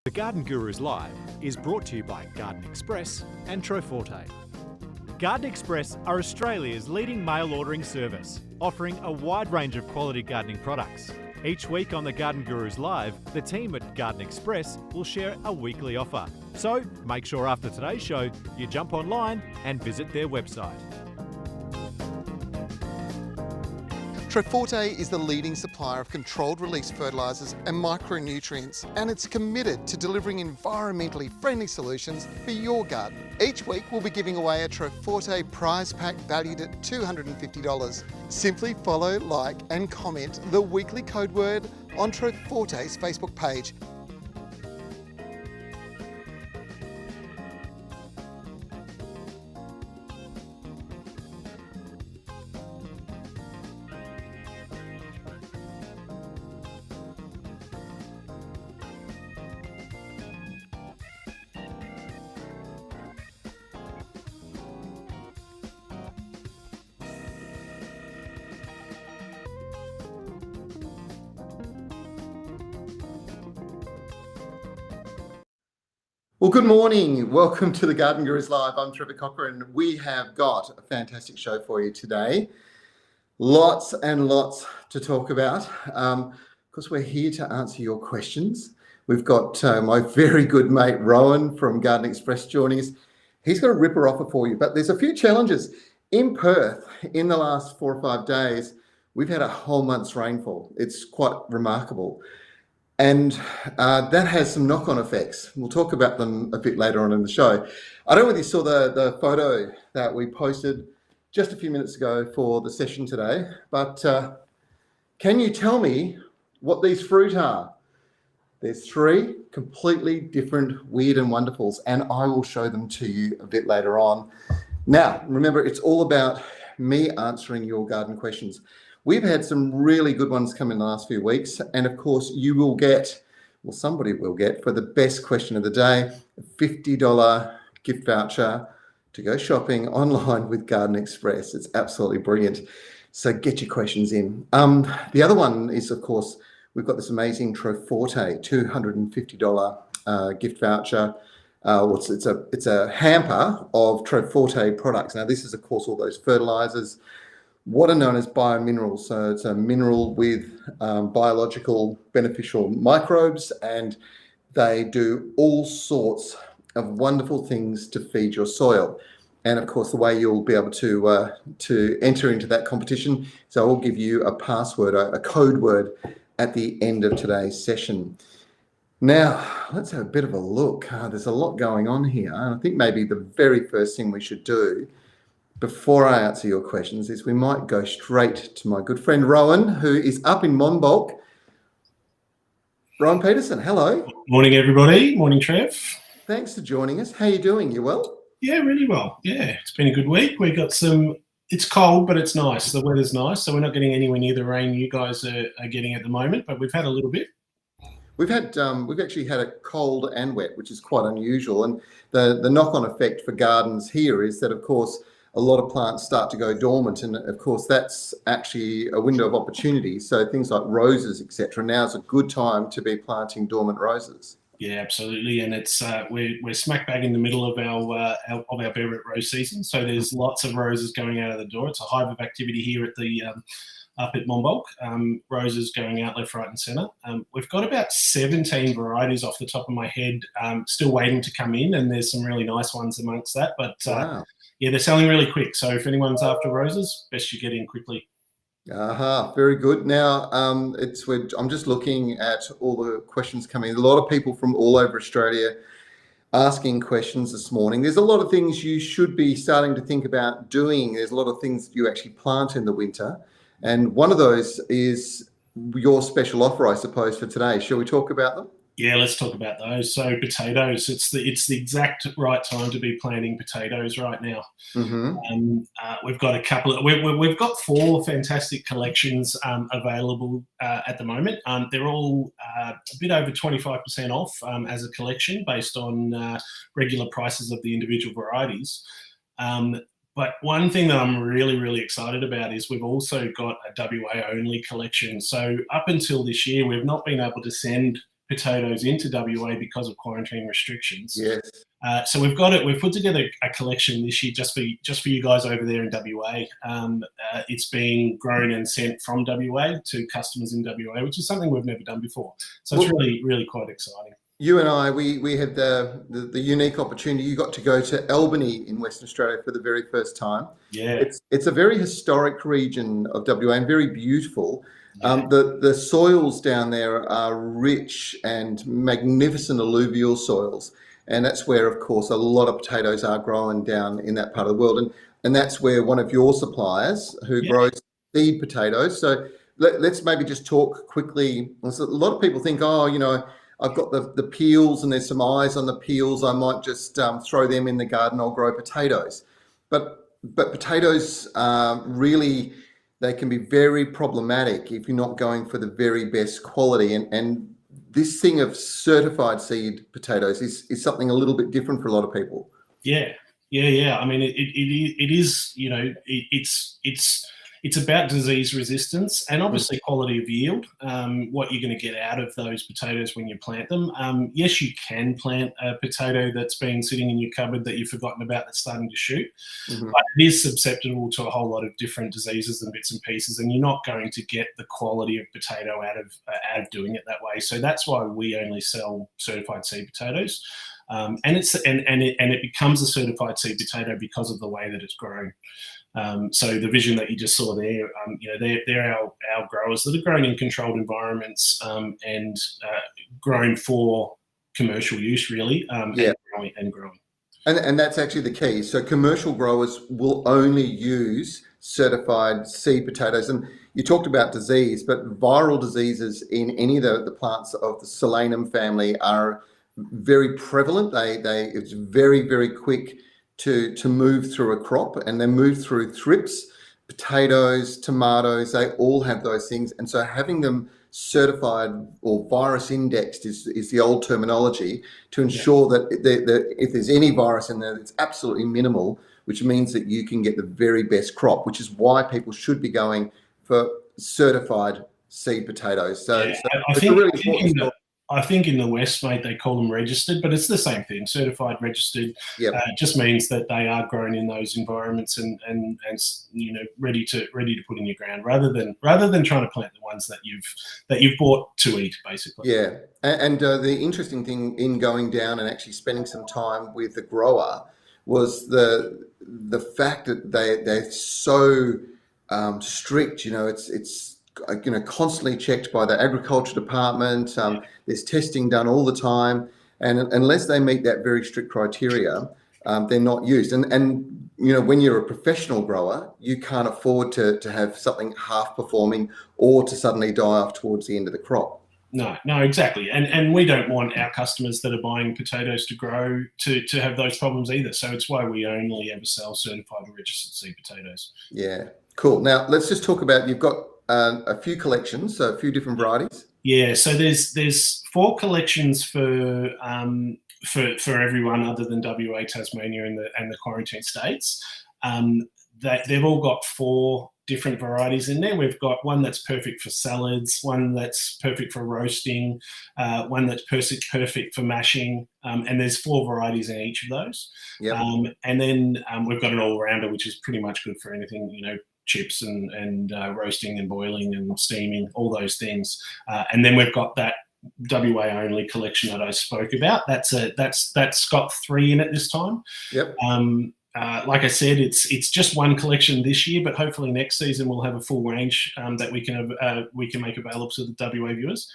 The Garden Gurus Live is brought to you by Garden Express and Troforte. Garden Express are Australia's leading mail ordering service, offering a wide range of quality gardening products. Each week on the Garden Gurus Live, the team at Garden Express will share a weekly offer. So make sure after today's show, you jump online and visit their website. Troforte is the leading supplier of controlled release fertilisers and micronutrients, and it's committed to delivering environmentally friendly solutions for your garden. Each week we'll be giving away a Troforte prize pack valued at $250. Simply follow, like and comment the weekly code word on Troforte's Facebook page. Well, good morning. Welcome to the Garden Gurus Live. I'm Trevor Cochrane. We have got a fantastic show for you today. Lots and lots to talk about because we're here to answer your questions. We've got my very good mate Rowan from Garden Express joining us. He's got a ripper offer for you, but there's a few challenges. In Perth, in the last 4 or 5 days, we've had a whole month's rainfall. It's quite remarkable. And that has some knock-on effects. We'll talk about them a bit later on in the show. I don't know whether you saw the photo that we posted just a few minutes ago for the session today, but can you tell me what these fruit are? There's 3 completely different weird and wonderfuls, and I will show them to you a bit later on. Now, remember, it's all about me answering your garden questions. We've had some really good ones come in the last few weeks. And of course, you will get, well, somebody will get, for the best question of the day, a $50 gift voucher to go shopping online with Garden Express. It's absolutely brilliant. So get your questions in. The other one is, of course, we've got this amazing Troforte $250 gift voucher. It's a hamper of Troforte products. Now, this is, of course, all those fertilizers, what are known as biominerals. So it's a mineral with biological beneficial microbes, and they do all sorts of wonderful things to feed your soil. And of course, the way you'll be able to enter into that competition, so I will give you a password, a code word at the end of today's session. Now, let's have a bit of a look. There's a lot going on here. And I think maybe the very first thing we should do before I answer your questions is we might go straight to my good friend Rowan, who is up in Monbulk. Rowan Peterson, hello. Morning, everybody. Morning, Trev. Thanks for joining us. How are you doing? You well? Yeah, really well. Yeah, it's been a good week. We got it's cold, but it's nice. The weather's nice, so we're not getting anywhere near the rain you guys are getting at the moment, but we've had a little bit. We've actually had it cold and wet, which is quite unusual. And the knock-on effect for gardens here is that, of course, a lot of plants start to go dormant, and of course that's actually a window of opportunity. So things like roses, etc. Now is a good time to be planting dormant roses. Yeah, absolutely, and it's we're smack bang in the middle of our bare root rose season. So there's lots of roses going out of the door. It's a hive of activity here at the up at Monbulk. Roses going out left, right, and centre. We've got about 17 varieties off the top of my head, still waiting to come in, and there's some really nice ones amongst that. But wow. Yeah, they're selling really quick. So if anyone's after roses, best you get in quickly. Very good. Now, I'm just looking at all the questions coming in. A lot of people from all over Australia asking questions this morning. There's a lot of things you should be starting to think about doing. There's a lot of things you actually plant in the winter. And one of those is your special offer, I suppose, for today. Shall we talk about them? Yeah, let's talk about those. So potatoes, it's the exact right time to be planting potatoes right now. Mm-hmm. We've got a couple of, we've got 4 fantastic collections available at the moment. They're all a bit over 25% off as a collection based on regular prices of the individual varieties. But one thing that I'm really, really excited about is we've also got a WA only collection. So up until this year, we've not been able to send potatoes into WA because of quarantine restrictions. Yes. So we've got it. We've put together a collection this year just for you guys over there in WA. It's being grown and sent from WA to customers in WA, which is something we've never done before. So it's really quite exciting. You and I, we had the unique opportunity. You got to go to Albany in Western Australia for the very first time. Yeah, it's a very historic region of WA and very beautiful. Yeah. The soils down there are rich and magnificent alluvial soils. And that's where, of course, a lot of potatoes are grown down in that part of the world. And that's where one of your suppliers who grows seed potatoes. So let's maybe just talk quickly. So a lot of people think, oh, you know, I've got the peels and there's some eyes on the peels. I might just throw them in the garden. I'll grow potatoes. But potatoes really, they can be very problematic if you're not going for the very best quality. And this thing of certified seed potatoes is something a little bit different for a lot of people. Yeah. I mean, it is, you know, it's about disease resistance and obviously quality of yield, what you're going to get out of those potatoes when you plant them. Yes, you can plant a potato that's been sitting in your cupboard that you've forgotten about that's starting to shoot, but it is susceptible to a whole lot of different diseases and bits and pieces, and you're not going to get the quality of potato out of doing it that way. So that's why we only sell certified seed potatoes. And it becomes a certified seed potato because of the way that it's grown. So the vision that you just saw there, you know, they're our growers that are grown in controlled environments and grown for commercial use, really, and growing. And that's actually the key. So commercial growers will only use certified seed potatoes. And you talked about disease, but viral diseases in any of the plants of the Solanum family are very prevalent. It's very, very quick to move through a crop, and they move through thrips, potatoes, tomatoes, they all have those things. And so having them certified or virus indexed is the old terminology to ensure that if there's any virus in there, it's absolutely minimal, which means that you can get the very best crop, which is why people should be going for certified seed potatoes. So it's a really important story. I think in the West, mate, they call them registered, but it's the same thing. Certified, registered, just means that they are grown in those environments and you know ready to put in your ground, rather than trying to plant the ones that you've bought to eat, basically. Yeah, and the interesting thing in going down and actually spending some time with the grower was the fact that they're so strict. You know, it's you know, constantly checked by the agriculture department. There's testing done all the time, and unless they meet that very strict criteria, they're not used. And you know, when you're a professional grower, you can't afford to have something half performing or to suddenly die off towards the end of the crop. No, exactly. And we don't want our customers that are buying potatoes to grow to have those problems either. So it's why we only ever sell certified or registered seed potatoes. Yeah, cool. Now let's just talk about, you've got a few collections, so a few different varieties. Yeah, so there's 4 collections for everyone other than WA, Tasmania, and the quarantine states. They've all got 4 different varieties in there. We've got one that's perfect for salads, one that's perfect for roasting, one that's perfect for mashing, and there's 4 varieties in each of those. Yep. And then we've got an all-rounder, which is pretty much good for anything, you know, chips and roasting and boiling and steaming, all those things. And then we've got that WA only collection that I spoke about. That's got 3 in it this time. Yep. Like I said, it's just one collection this year, but hopefully next season we'll have a full range that we can make available to the WA viewers.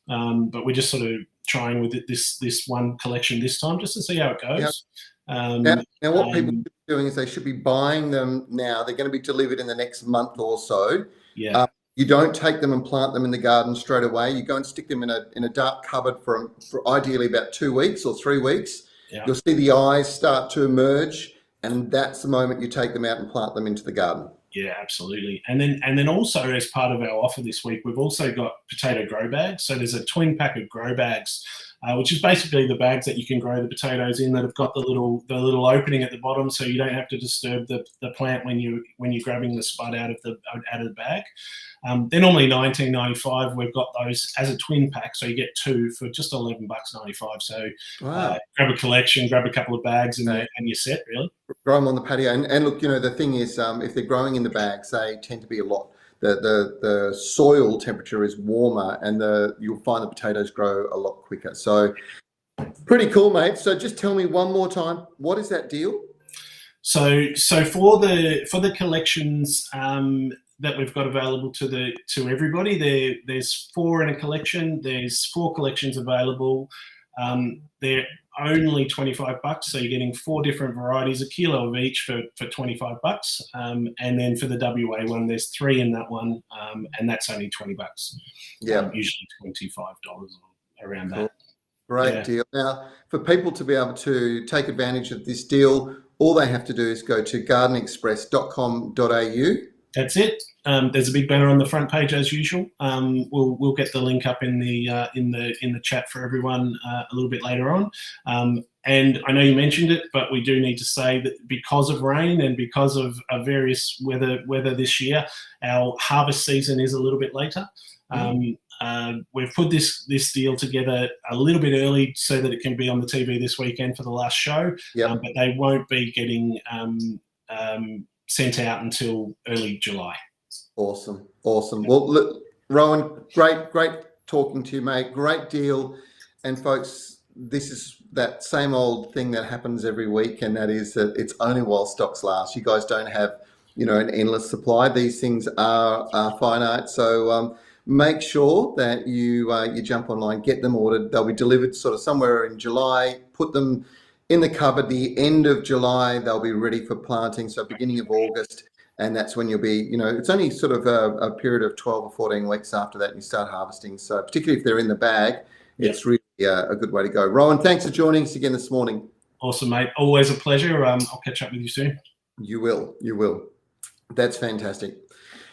But we're just sort of trying with this one collection this time just to see how it goes. Yep. Now what people should be doing is they should be buying them now. They're going to be delivered in the next month or so. Yeah. You don't take them and plant them in the garden straight away. You go and stick them in a dark cupboard for ideally about 2 weeks or 3 weeks. Yeah. You'll see the eyes start to emerge, and that's the moment you take them out and plant them into the garden. Yeah, absolutely. And then also, as part of our offer this week, we've also got potato grow bags. So there's a twin pack of grow bags which is basically the bags that you can grow the potatoes in that have got the little opening at the bottom, so you don't have to disturb the plant when you're grabbing the spud out of the bag. They're normally $19.95. We've got those as a twin pack, so you get two for just $11.95. So Wow. grab a collection, grab a couple of bags, and you're set, really. Grow them on the patio. And look, the thing is, if they're growing in the bags, they tend to be a lot. The soil temperature is warmer, and you'll find the potatoes grow a lot quicker. So pretty cool, mate. So just tell me one more time, what is that deal? So for the collections that we've got available to everybody, there's 4 in a collection. There's 4 collections available. They're only $25, so you're getting 4 different varieties, a kilo of each for $25. And then for the WA one, there's 3 in that one, and that's only $20. Yeah, usually $25 around cool. that. Great deal. Now, for people to be able to take advantage of this deal, all they have to do is go to gardenexpress.com.au. That's it. There's a big banner on the front page as usual. We'll get the link up in the chat for everyone a little bit later on. And I know you mentioned it, but we do need to say that because of rain and because of various weather this year, our harvest season is a little bit later. We've put this deal together a little bit early so that it can be on the TV this weekend for the last show. But they won't be getting sent out until early July. Awesome. Well, look, Rowan, great talking to you, mate. Great deal. And folks, this is that same old thing that happens every week, and that is that it's only while stocks last. You guys don't have, an endless supply. These things are finite. So make sure that you jump online, get them ordered. They'll be delivered sort of somewhere in July. Put them in the cupboard. The end of July, they'll be ready for planting. So beginning of August. And that's when you'll be, it's only sort of a period of 12 or 14 weeks after that you start harvesting. So particularly if they're in the bag, it's really a good way to go. Rowan, thanks for joining us again this morning. Awesome, mate. Always a pleasure. I'll catch up with you soon. You will. That's fantastic.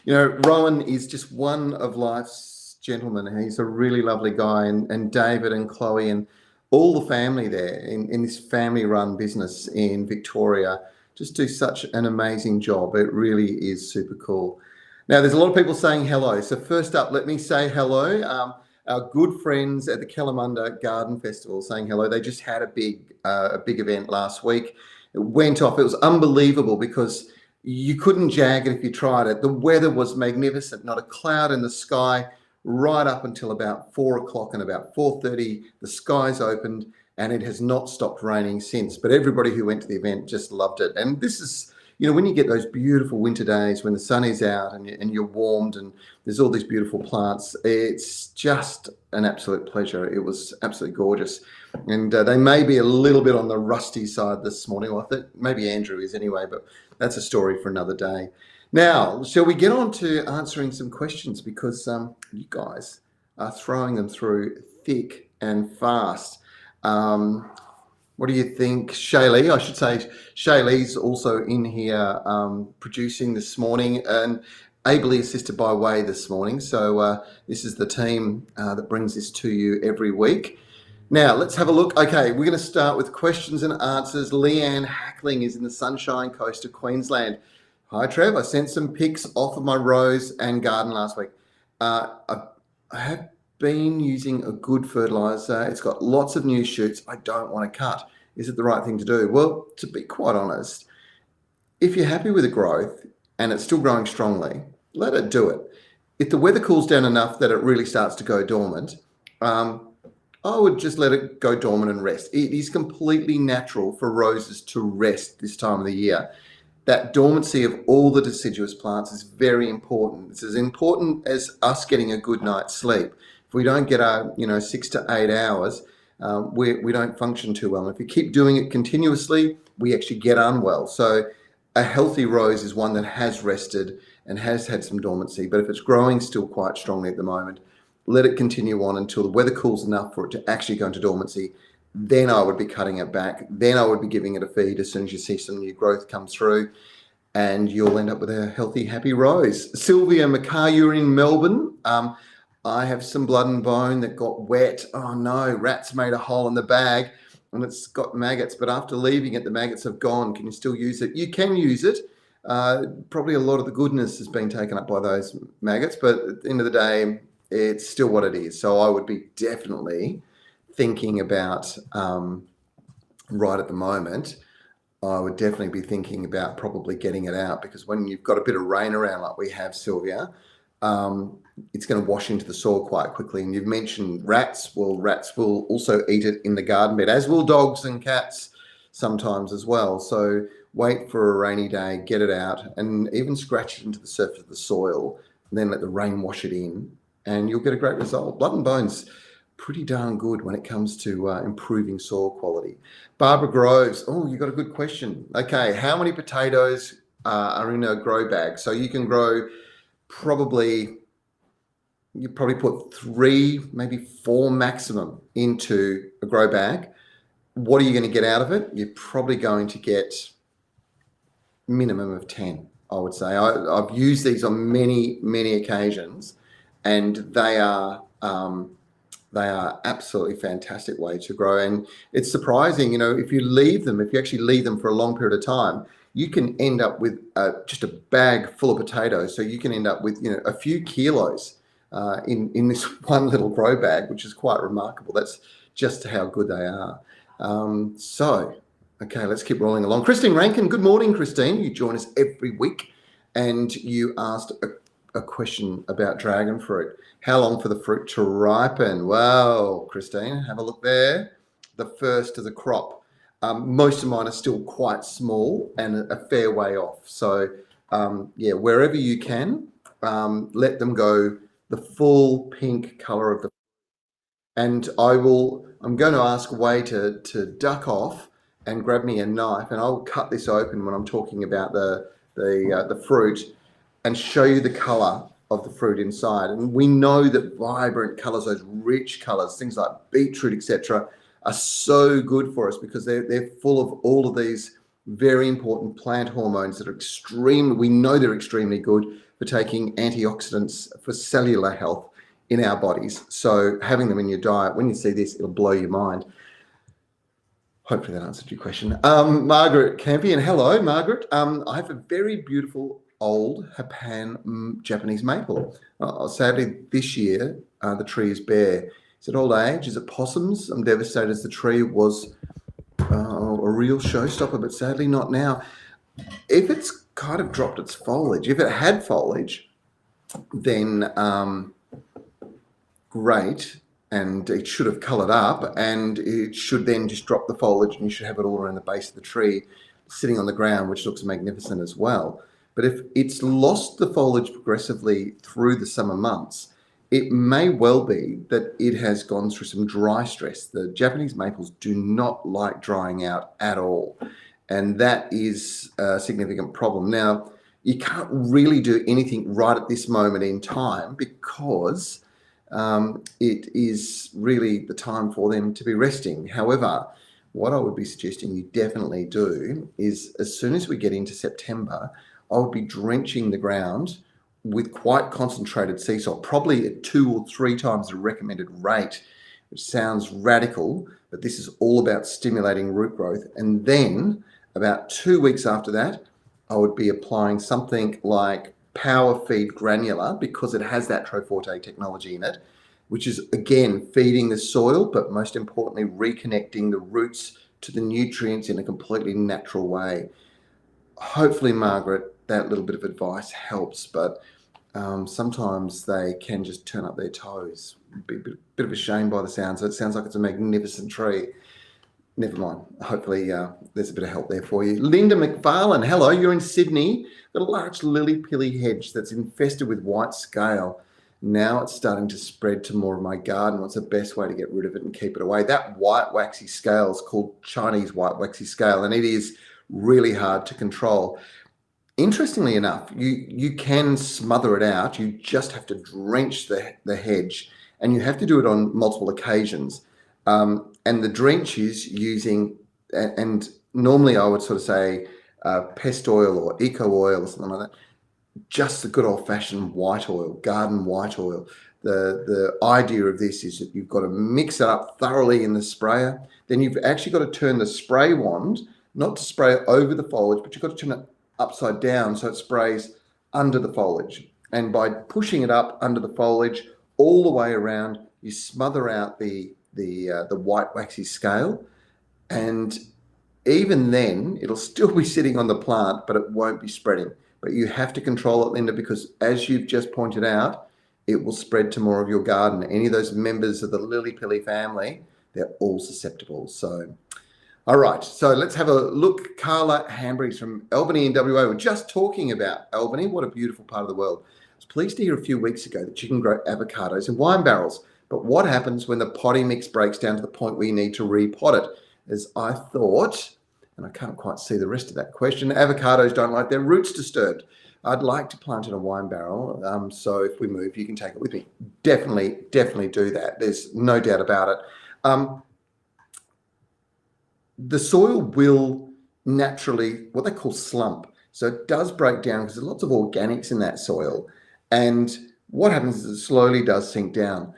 Rowan is just one of life's gentlemen. He's a really lovely guy. And David and Chloe and all the family there in this family-run business in Victoria just do such an amazing job. It really is super cool. Now, there's a lot of people saying hello. So first up, let me say hello. Our good friends at the Kalamunda Garden Festival saying hello. They just had a big event last week. It went off. It was unbelievable because you couldn't jag it if you tried it. The weather was magnificent, not a cloud in the sky, right up until about 4 o'clock, and about 4:30, the skies opened, and it has not stopped raining since. But everybody who went to the event just loved it. And this is, when you get those beautiful winter days when the sun is out and you're warmed and there's all these beautiful plants, it's just an absolute pleasure. It was absolutely gorgeous. And they may be a little bit on the rusty side this morning. Well, I think maybe Andrew is anyway, but that's a story for another day. Now, shall we get on to answering some questions? Because you guys are throwing them through thick and fast. What do you think, Shaylee? I should say Shaylee's also in here producing this morning and ably assisted by Way this morning. So this is the team that brings this to you every week. Now, let's have a look. Okay, we're going to start with questions and answers. Leanne Hackling is in the Sunshine Coast of Queensland. Hi, Trev. I sent some pics off of my rose and garden last week. I have been using a good fertilizer. It's got lots of new shoots I don't want to cut. Is it the right thing to do? Well, to be quite honest, if you're happy with the growth and it's still growing strongly, let it do it. If the weather cools down enough that it really starts to go dormant, I would just let it go dormant and rest. It is completely natural for roses to rest this time of the year. That dormancy of all the deciduous plants is very important. It's as important as us getting a good night's sleep. If we don't get our 6 to 8 hours, we don't function too well. And if you keep doing it continuously, we actually get unwell. So a healthy rose is one that has rested and has had some dormancy. But if it's growing still quite strongly at the moment, let it continue on until the weather cools enough for it to actually go into dormancy. Then I would be cutting it back. Then I would be giving it a feed as soon as you see some new growth come through, and you'll end up with a healthy, happy rose. Sylvia McCarr, you're in Melbourne. I have some blood and bone that got wet. Oh no, rats made a hole in the bag and it's got maggots, but after leaving it, the maggots have gone. Can you still use it? You can use it. Probably a lot of the goodness has been taken up by those maggots, but at the end of the day, it's still what it is. So I would be definitely thinking about, right at the moment, I would definitely be thinking about probably getting it out, because when you've got a bit of rain around like we have, Sylvia, it's going to wash into the soil quite quickly. And you've mentioned rats. Well, rats will also eat it in the garden bed, as will dogs and cats sometimes as well. So wait for a rainy day, get it out, and even scratch it into the surface of the soil, and then let the rain wash it in, and you'll get a great result. Blood and bone's pretty darn good when it comes to improving soil quality. Barbara Groves, oh, you got a good question. Okay, how many potatoes are in a grow bag? So you can grow you probably put 3, maybe 4 maximum into a grow bag. What are you going to get out of it? You're probably going to get minimum of 10, I would say. I've used these on many, many occasions, and they are absolutely fantastic way to grow. And it's surprising, if you actually leave them for a long period of time, you can end up with just a bag full of potatoes. So you can end up with, a few kilos in this one little grow bag, which is quite remarkable. That's just how good they are. Okay, let's keep rolling along. Christine Rankin, good morning, Christine. You join us every week, and you asked a question about dragon fruit. How long for the fruit to ripen? Well, Christine, have a look there. The first of the crop. Most of mine are still quite small and a fair way off. So, wherever you can, let them go the full pink colour of the. And I'm going to ask Wei to duck off and grab me a knife, and I'll cut this open when I'm talking about the fruit, and show you the colour of the fruit inside. And we know that vibrant colours, those rich colours, things like beetroot, etc., are so good for us, because they're full of all of these very important plant hormones that are we know they're extremely good for taking antioxidants for cellular health in our bodies. So having them in your diet, when you see this, it'll blow your mind. Hopefully that answered your question. Margaret Campion, hello, Margaret. I have a very beautiful old Japan Japanese maple. Sadly, this year, the tree is bare. Is it old age? Is it possums? I'm devastated, as the tree was a real showstopper, but sadly not now. If it's kind of dropped its foliage, if it had foliage, then great, and it should have coloured up, and it should then just drop the foliage, and you should have it all around the base of the tree sitting on the ground, which looks magnificent as well. But if it's lost the foliage progressively through the summer months, it may well be that it has gone through some dry stress. The Japanese maples do not like drying out at all, and that is a significant problem. Now, you can't really do anything right at this moment in time, because it is really the time for them to be resting. However, what I would be suggesting you definitely do is, as soon as we get into September, I would be drenching the ground with quite concentrated sea salt, probably at 2 or 3 times the recommended rate, which sounds radical, but this is all about stimulating root growth. And then about 2 weeks after that, I would be applying something like Power Feed Granular, because it has that Troforte technology in it, which is, again, feeding the soil, but most importantly, reconnecting the roots to the nutrients in a completely natural way. Hopefully, Margaret, that little bit of advice helps, but sometimes they can just turn up their toes. It'd be a bit of a shame by the sounds. It sounds like it's a magnificent tree. Never mind. Hopefully there's a bit of help there for you. Linda McFarlane, hello. You're in Sydney. Got a large lily pilly hedge that's infested with white scale. Now it's starting to spread to more of my garden. What's the best way to get rid of it and keep it away? That white waxy scale is called Chinese white waxy scale, and it is really hard to control. Interestingly enough, you can smother it out. You just have to drench the hedge, and you have to do it on multiple occasions. And the drench is using, and normally I would sort of say pest oil or eco oil or something like that. just the good old-fashioned white oil, garden white oil. The idea of this is that you've got to mix it up thoroughly in the sprayer. Then you've actually got to turn the spray wand, not to spray it over the foliage, but you've got to turn it upside down so it sprays under the foliage. And by pushing it up under the foliage all the way around, you smother out the white waxy scale, and even then it'll still be sitting on the plant, but it won't be spreading. But you have to control it, Linda, because as you've just pointed out, it will spread to more of your garden. Any of those members of the lily-pilly family, they're all susceptible. So, all right, so let's have a look. Carla Hambries from Albany in WA. We're just talking about Albany. What a beautiful part of the world. I was pleased to hear a few weeks ago that you can grow avocados in wine barrels. But what happens when the potting mix breaks down to the point where you need to repot it? As I thought, and I can't quite see the rest of that question, avocados don't like their roots disturbed. I'd like to plant in a wine barrel, so if we move, you can take it with me. Definitely do that. There's no doubt about it. The soil will naturally, what they call slump. So it does break down because there's lots of organics in that soil. And what happens is it slowly does sink down.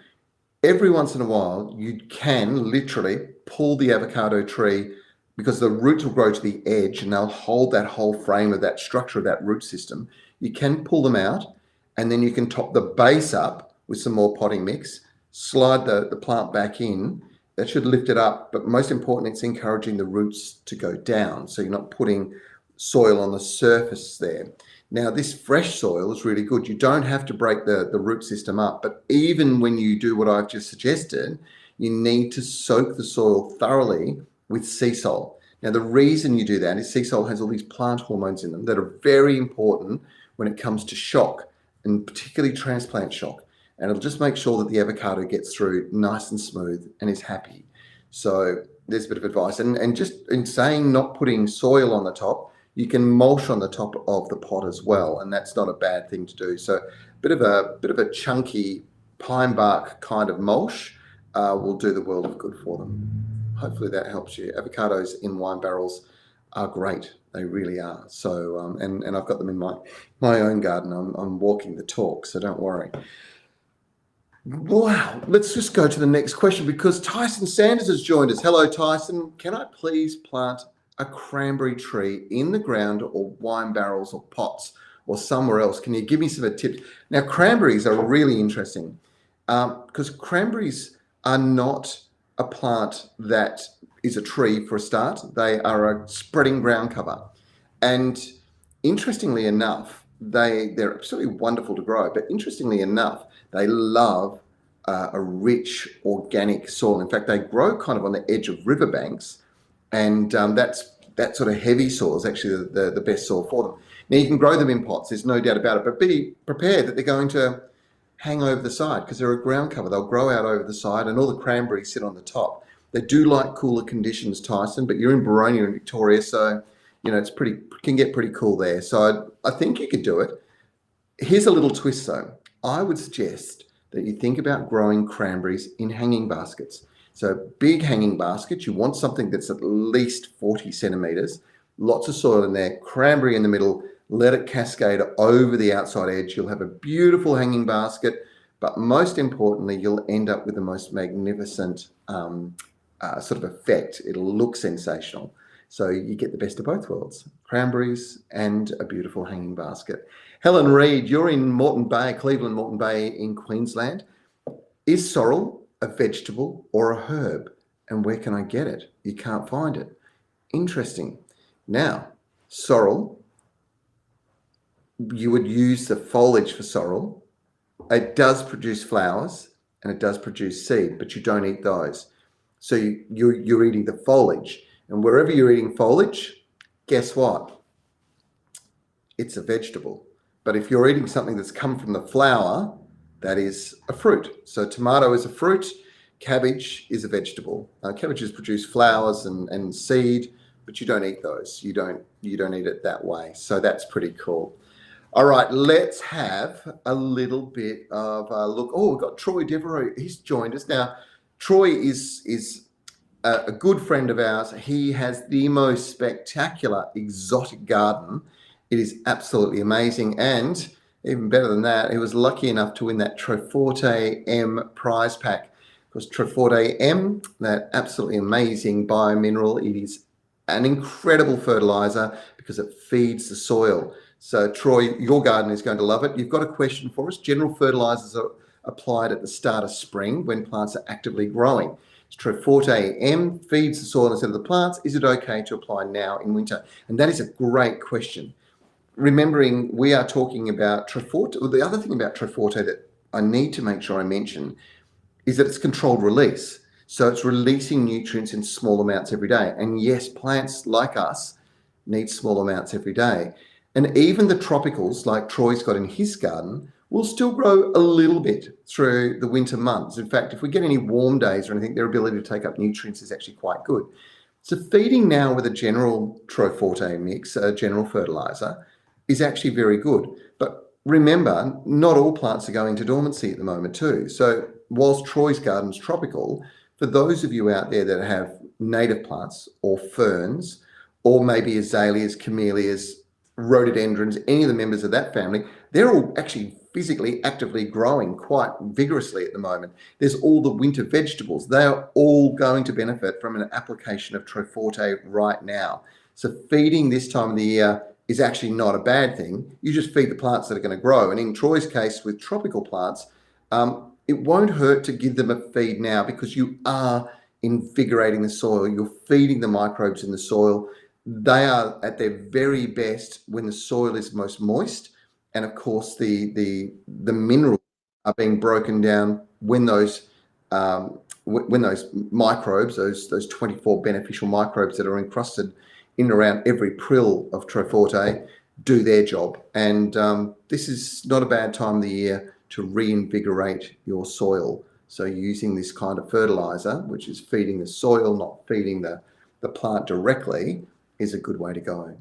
Every once in a while, you can literally pull the avocado tree, because the roots will grow to the edge and they'll hold that whole frame of that structure of that root system. You can pull them out, and then you can top the base up with some more potting mix, slide the plant back in. That should lift it up, but most importantly, it's encouraging the roots to go down, so you're not putting soil on the surface there. Now, this fresh soil is really good. You don't have to break the root system up, but even when you do what I've just suggested, you need to soak the soil thoroughly with sea salt. Now, the reason you do that is sea salt has all these plant hormones in them that are very important when it comes to shock, and particularly transplant shock. And it'll just make sure that the avocado gets through nice and smooth and is happy. So there's a bit of advice. And just in saying not putting soil on the top, you can mulch on the top of the pot as well, and that's not a bad thing to do. So a bit of a chunky pine bark kind of mulch will do the world of good for them. Hopefully that helps you. Avocados in wine barrels are great. They really are. So, and I've got them in my own garden. I'm walking the talk, so don't worry. Wow. Let's just go to the next question, because Tyson Sanders has joined us. Hello, Tyson. Can I please plant a cranberry tree in the ground or wine barrels or pots or somewhere else? Can you give me some tips? Now, cranberries are really interesting because cranberries are not a plant that is a tree for a start. They are a spreading ground cover. And interestingly enough, they're absolutely wonderful to grow. But interestingly enough, they love a rich organic soil. In fact, they grow kind of on the edge of riverbanks, and that sort of heavy soil is actually the best soil for them. Now, you can grow them in pots, there's no doubt about it, but be prepared that they're going to hang over the side because they're a ground cover. They'll grow out over the side, and all the cranberries sit on the top. They do like cooler conditions, Tyson, but you're in Boronia in Victoria, so it's can get pretty cool there. So I think you could do it. Here's a little twist though. I would suggest that you think about growing cranberries in hanging baskets. So big hanging baskets, you want something that's at least 40 centimeters, lots of soil in there, cranberry in the middle, let it cascade over the outside edge. You'll have a beautiful hanging basket, but most importantly, you'll end up with the most magnificent sort of effect. It'll look sensational. So you get the best of both worlds, cranberries and a beautiful hanging basket. Helen Reid, you're in Moreton Bay, Cleveland, Moreton Bay in Queensland. Is sorrel a vegetable or a herb? And where can I get it? You can't find it. Interesting. Now, sorrel, you would use the foliage for sorrel. It does produce flowers and it does produce seed, but you don't eat those. So you're eating the foliage. And wherever you're eating foliage, guess what? It's a vegetable. But if you're eating something that's come from the flower, that is a fruit. So tomato is a fruit, cabbage is a vegetable. Cabbages produce flowers and seed, but you don't eat those. You don't eat it that way. So that's pretty cool. All right, let's have a little bit of a look. Oh, we've got Troy Devereaux. He's joined us. Now, Troy is a good friend of ours. He has the most spectacular exotic garden, It is absolutely amazing. And even better than that, he was lucky enough to win that Treforte M prize pack. Because Treforte M, that absolutely amazing biomineral, it is an incredible fertilizer because it feeds the soil. So Troy, your garden is going to love it. You've got a question for us. General fertilizers are applied at the start of spring when plants are actively growing. Treforte M feeds the soil instead of the plants. Is it okay to apply now in winter? And that is a great question. Remembering we are talking about Treforte. Well, the other thing about Treforte that I need to make sure I mention is that it's controlled release. So it's releasing nutrients in small amounts every day. And yes, plants like us need small amounts every day. And even the tropicals, like Troy's got in his garden, will still grow a little bit through the winter months. In fact, if we get any warm days or anything, their ability to take up nutrients is actually quite good. So feeding now with a general Treforte mix, a general fertilizer, is actually very good. But remember, not all plants are going to dormancy at the moment too. So whilst Troy's garden's tropical, for those of you out there that have native plants or ferns, or maybe azaleas, camellias, rhododendrons, any of the members of that family, they're all actually physically actively growing quite vigorously at the moment. There's all the winter vegetables. They are all going to benefit from an application of Treforte right now. So feeding this time of the year is actually not a bad thing. You just feed the plants that are going to grow. And in Troy's case with tropical plants, it won't hurt to give them a feed now because you are invigorating the soil. You're feeding the microbes in the soil. They are at their very best when the soil is most moist. And of course, the minerals are being broken down when those microbes, those 24 beneficial microbes that are encrusted in and around every prill of Treforte, do their job. And this is not a bad time of the year to reinvigorate your soil. So using this kind of fertilizer, which is feeding the soil, not feeding the plant directly, is a good way to go.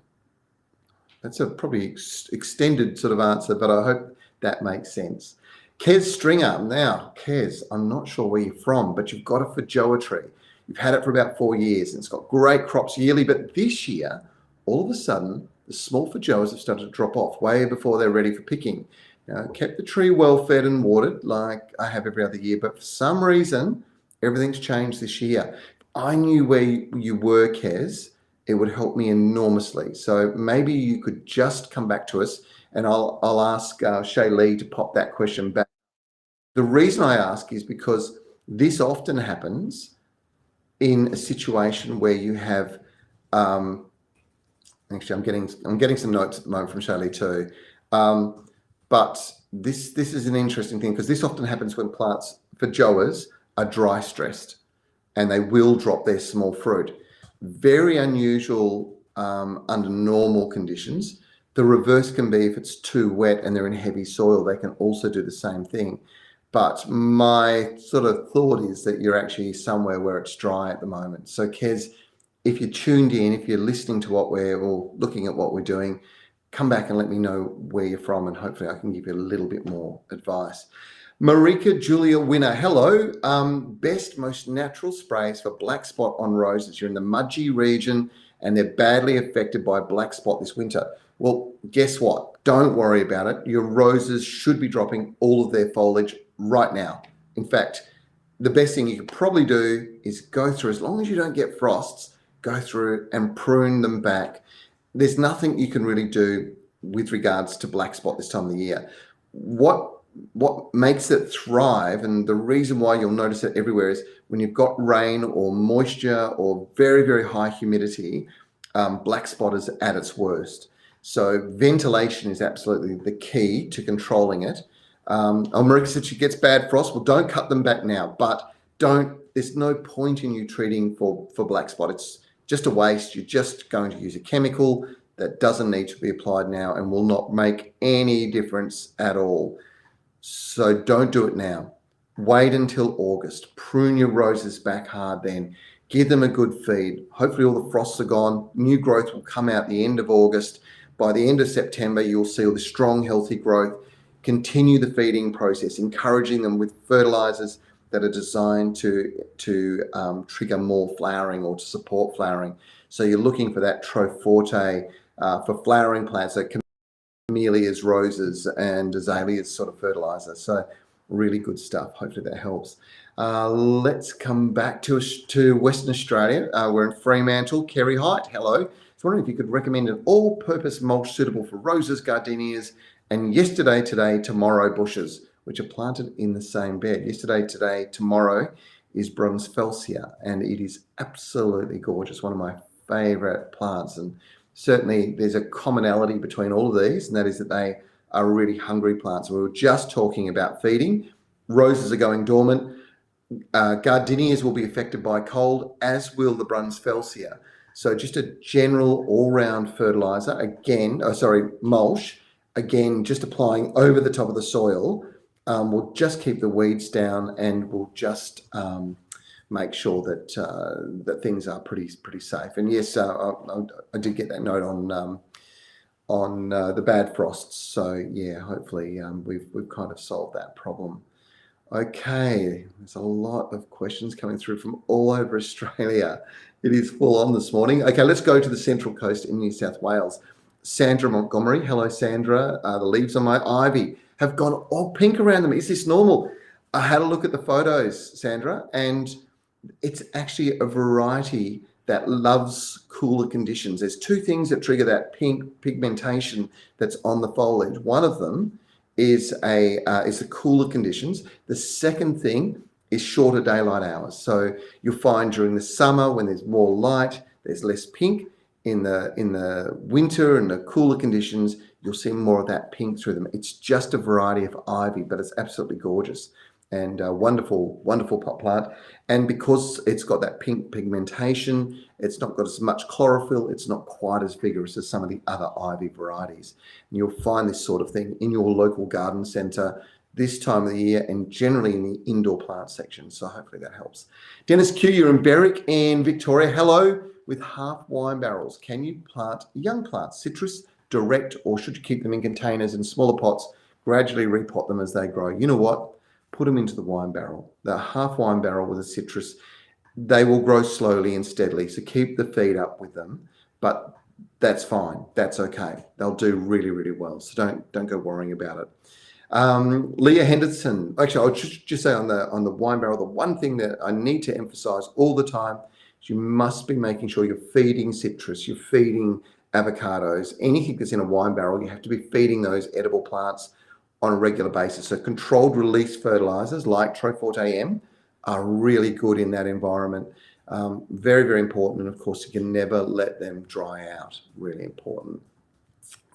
That's a probably extended sort of answer, but I hope that makes sense. Kez Stringer. Now, Kez, I'm not sure where you're from, but you've got a feijoa tree. You've had it for about 4 years and it's got great crops yearly, but this year, all of a sudden, the small feijoas have started to drop off way before they're ready for picking. Now, I kept the tree well fed and watered like I have every other year, but for some reason, everything's changed this year. If I knew where you were, Kez, it would help me enormously. So maybe you could just come back to us and I'll ask Shay Lee to pop that question back. The reason I ask is because this often happens in a situation where you have, actually I'm getting some notes at the moment from Shay Lee too. But this is an interesting thing because this often happens when plants, feijoas, are dry stressed and they will drop their small fruit. Very unusual under normal conditions. The reverse can be if it's too wet and they're in heavy soil, they can also do the same thing. But my sort of thought is that you're actually somewhere where it's dry at the moment. So Kez, if you're tuned in, if you're listening to what or looking at what we're doing, come back and let me know where you're from and hopefully I can give you a little bit more advice. Marika Julia Winner, hello. Best, most natural sprays for black spot on roses. You're in the Mudgee region and they're badly affected by black spot this winter. Well, guess what? Don't worry about it. Your roses should be dropping all of their foliage right now. In fact, the best thing you could probably do is go through, as long as you don't get frosts, go through and prune them back. There's nothing you can really do with regards to black spot this time of the year. What makes it thrive, and the reason why you'll notice it everywhere, is when you've got rain or moisture or very, very high humidity, black spot is at its worst. So ventilation is absolutely the key to controlling it. Marika said she gets bad frost. Well, don't cut them back now, but there's no point in you treating for black spot. It's just a waste. You're just going to use a chemical that doesn't need to be applied now and will not make any difference at all. So don't do it now. Wait until August. Prune your roses back hard then. Give them a good feed. Hopefully all the frosts are gone. New growth will come out the end of August. By the end of September, you'll see all the strong, healthy growth. Continue the feeding process, encouraging them with fertilizers that are designed to trigger more flowering or to support flowering. So you're looking for that Treforte for flowering plants. So camellias, roses, and azaleas sort of fertilizer. So really good stuff. Hopefully that helps. Let's come back to Western Australia. We're in Fremantle. Kerry Height, hello. I was wondering if you could recommend an all-purpose mulch suitable for roses, gardenias, and yesterday, today, tomorrow bushes, which are planted in the same bed. Yesterday, today, tomorrow is Brunsfelsia, and it is absolutely gorgeous. One of my favourite plants, and certainly there's a commonality between all of these, and that is that they are really hungry plants. We were just talking about feeding. Roses are going dormant. Gardenias will be affected by cold, as will the Brunsfelsia. So just a general all-round fertilizer, mulch, again, just applying over the top of the soil, will just keep the weeds down and will just make sure that that things are pretty safe. And yes, I did get that note on the bad frosts. So yeah, hopefully we've kind of solved that problem. Okay, there's a lot of questions coming through from all over Australia. It is full on this morning. Okay, let's go to the Central Coast in New South Wales. Sandra Montgomery. Hello, Sandra. The leaves on my ivy have gone all pink around them. Is this normal? I had a look at the photos, Sandra, and it's actually a variety that loves cooler conditions. There's two things that trigger that pink pigmentation that's on the foliage. One of them is the cooler conditions. The second thing is shorter daylight hours. So you'll find during the summer when there's more light, there's less pink. In the winter and the cooler conditions, you'll see more of that pink through them. It's just a variety of ivy, but it's absolutely gorgeous and wonderful pot plant. And because it's got that pink pigmentation, it's not got as much chlorophyll, it's not quite as vigorous as some of the other ivy varieties. And you'll find this sort of thing in your local garden centre this time of the year and generally in the indoor plant section. So hopefully that helps. Dennis Q, you're in Berwick in Victoria. Hello. With half wine barrels, can you plant young plants, citrus, direct, or should you keep them in containers in smaller pots, gradually repot them as they grow? You know what? Put them into the wine barrel. The half wine barrel with a citrus, they will grow slowly and steadily. So keep the feed up with them, but that's fine. That's okay. They'll do really, really well. So don't go worrying about it. Leah Henderson. Actually, I'll just say on the wine barrel, the one thing that I need to emphasize all the time, you must be making sure you're feeding citrus, you're feeding avocados, anything that's in a wine barrel, you have to be feeding those edible plants on a regular basis. So controlled release fertilizers like Troforte-M are really good in that environment. Very, very important. And of course, you can never let them dry out. Really important.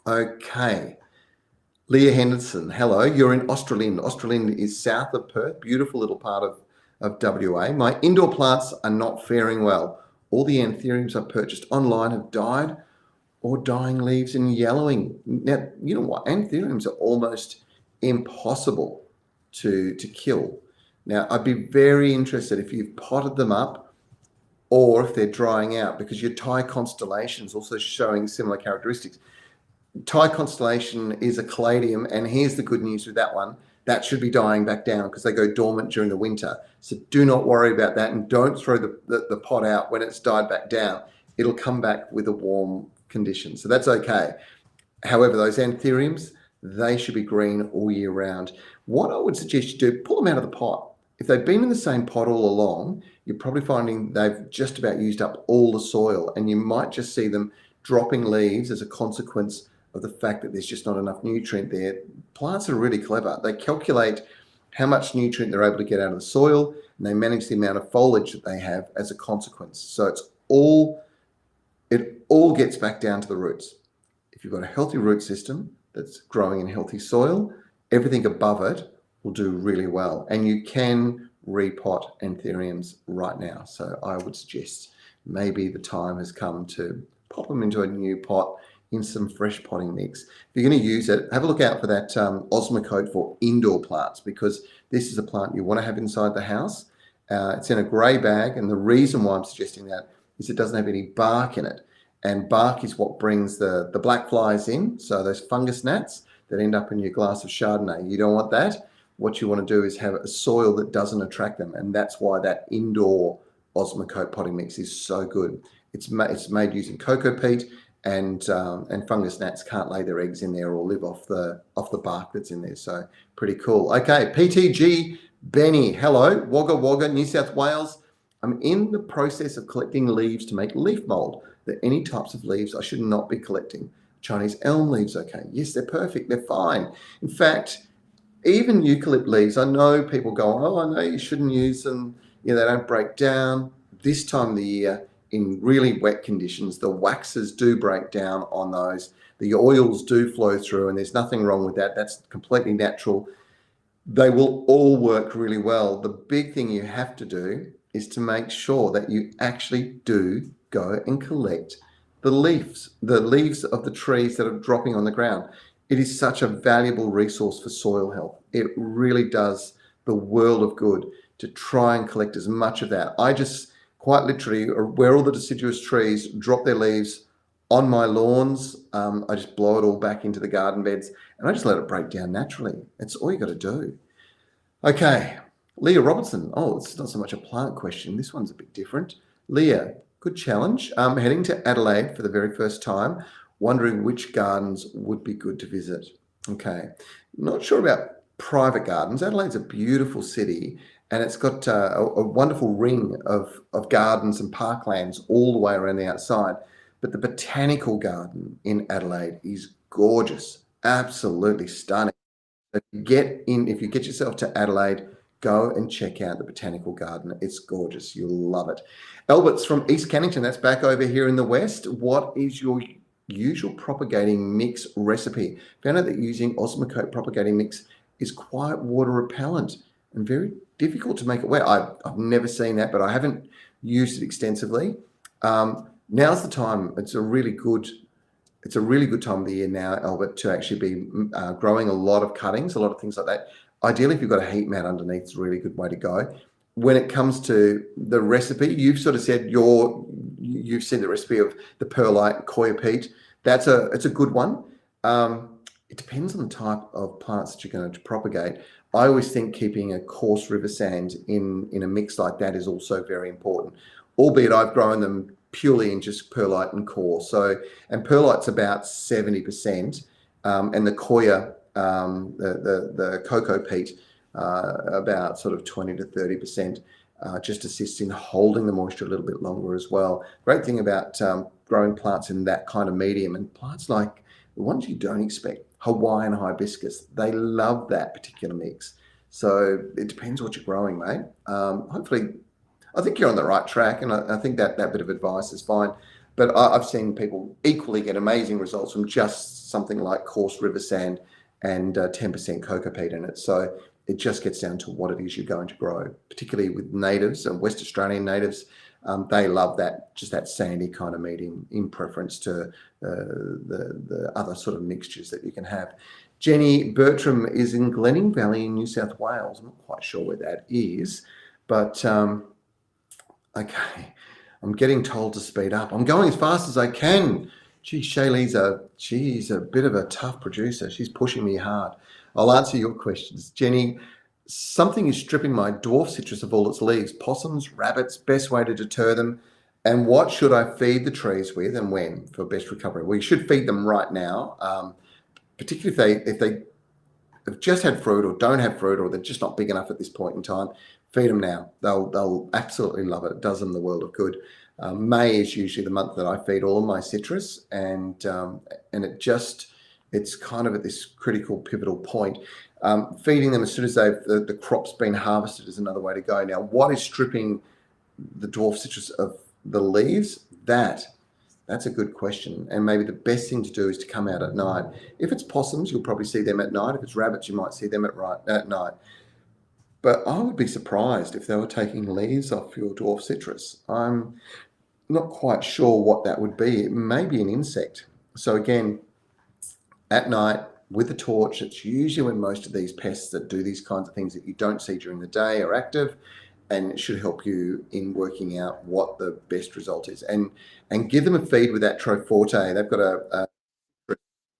Okay. Leah Henderson, hello. You're in Australind. Australind is south of Perth, beautiful little part of WA. My indoor plants are not faring well. All the anthuriums I purchased online have died or dying leaves and yellowing. Now, you know what? Anthuriums are almost impossible to kill. Now, I'd be very interested if you've potted them up or if they're drying out, because your Thai constellation is also showing similar characteristics. Thai constellation is a caladium, and here's the good news with that one. That should be dying back down because they go dormant during the winter. So do not worry about that, and don't throw the pot out when it's died back down. It'll come back with a warm condition. So that's okay. However, those anthuriums, they should be green all year round. What I would suggest you do, pull them out of the pot. If they've been in the same pot all along, you're probably finding they've just about used up all the soil, and you might just see them dropping leaves as a consequence of the fact that there's just not enough nutrient there. Plants are really clever. They calculate how much nutrient they're able to get out of the soil, and they manage the amount of foliage that they have as a consequence. So it all gets back down to the roots. If you've got a healthy root system that's growing in healthy soil, everything above it will do really well. And you can repot anthuriums right now. So I would suggest maybe the time has come to pop them into a new pot in some fresh potting mix. If you're going to use it, have a look out for that Osmocote for indoor plants, because this is a plant you want to have inside the house. It's in a grey bag, and the reason why I'm suggesting that is it doesn't have any bark in it. And bark is what brings the black flies in, so those fungus gnats that end up in your glass of Chardonnay. You don't want that. What you want to do is have a soil that doesn't attract them, and that's why that indoor Osmocote potting mix is so good. It's made using cocoa peat, and fungus gnats can't lay their eggs in there or live off the bark that's in there. So pretty cool. Okay, PTG Benny, hello, Wagga Wagga, New South Wales. I'm in the process of collecting leaves to make leaf mold. Are there any types of leaves I should not be collecting? Chinese elm leaves, okay. Yes, they're perfect. They're fine. In fact, even eucalypt leaves, I know people go, oh, I know you shouldn't use them. They don't break down. This time of the year, in really wet conditions, the waxes do break down on those. The oils do flow through, and there's nothing wrong with that. That's completely natural. They will all work really well. The big thing you have to do is to make sure that you actually do go and collect the leaves of the trees that are dropping on the ground. It is such a valuable resource for soil health. It really does the world of good to try and collect as much of that. I just quite literally, where all the deciduous trees drop their leaves on my lawns, I just blow it all back into the garden beds and I just let it break down naturally. It's all you got to do. Okay, Leah Robertson. Oh, it's not so much a plant question. This one's a bit different. Leah, good challenge. Heading to Adelaide for the very first time, wondering which gardens would be good to visit. Okay, not sure about private gardens. Adelaide's a beautiful city and it's got a wonderful ring of gardens and parklands all the way around the outside. But the botanical garden in Adelaide is gorgeous, absolutely stunning. If you get yourself to Adelaide, go and check out the botanical garden. It's gorgeous. You'll love it. Albert's from East Cannington. That's back over here in the west. What is your usual propagating mix recipe? Found out that using Osmocote propagating mix is quite water repellent and very difficult to make it wet. I've never seen that, but I haven't used it extensively. Now's the time. It's a really good time of the year now, Albert, to actually be growing a lot of cuttings, a lot of things like that. Ideally, if you've got a heat mat underneath, it's a really good way to go. When it comes to the recipe, you've sort of said you've seen the recipe of the perlite coir peat. It's a good one. It depends on the type of plants that you're going to propagate. I always think keeping a coarse river sand in a mix like that is also very important, albeit I've grown them purely in just perlite and coir. And perlite's about 70%, and the coir, the cocoa peat, about sort of 20 to 30%, just assists in holding the moisture a little bit longer as well. Great thing about growing plants in that kind of medium, and plants like the ones you don't expect, Hawaiian hibiscus, they love that particular mix. So it depends what you're growing, mate. Hopefully, I think you're on the right track, and I think that bit of advice is fine. But I've seen people equally get amazing results from just something like coarse river sand and 10% cocoa peat in it. So it just gets down to what it is you're going to grow, particularly with natives and West Australian natives. They love that sandy kind of medium in preference to the other sort of mixtures that you can have. Jenny Bertram is in Glenning Valley in New South Wales. I'm not quite sure where that is, but okay, I'm getting told to speed up. I'm going as fast as I can. Gee, Shaylee's she's a bit of a tough producer. She's pushing me hard. I'll answer your questions. Jenny, something is stripping my dwarf citrus of all its leaves. Possums, rabbits, best way to deter them. And what should I feed the trees with and when for best recovery? Well, you should feed them right now, particularly if they have just had fruit or don't have fruit or they're just not big enough at this point in time. Feed them now. They'll absolutely love it. It does them the world of good. May is usually the month that I feed all of my citrus, and it's kind of at this critical pivotal point. Feeding them as soon as the crop's been harvested is another way to go. Now, what is stripping the dwarf citrus of the leaves? That's a good question, and maybe the best thing to do is to come out at night. If it's possums, you'll probably see them at night. If it's rabbits, you might see them at night. But I would be surprised if they were taking leaves off your dwarf citrus. I'm not quite sure what that would be. It may be an insect. So again, at night with a torch, it's usually when most of these pests that do these kinds of things that you don't see during the day are active, and it should help you in working out what the best result is. And give them a feed with that Troforte. They've got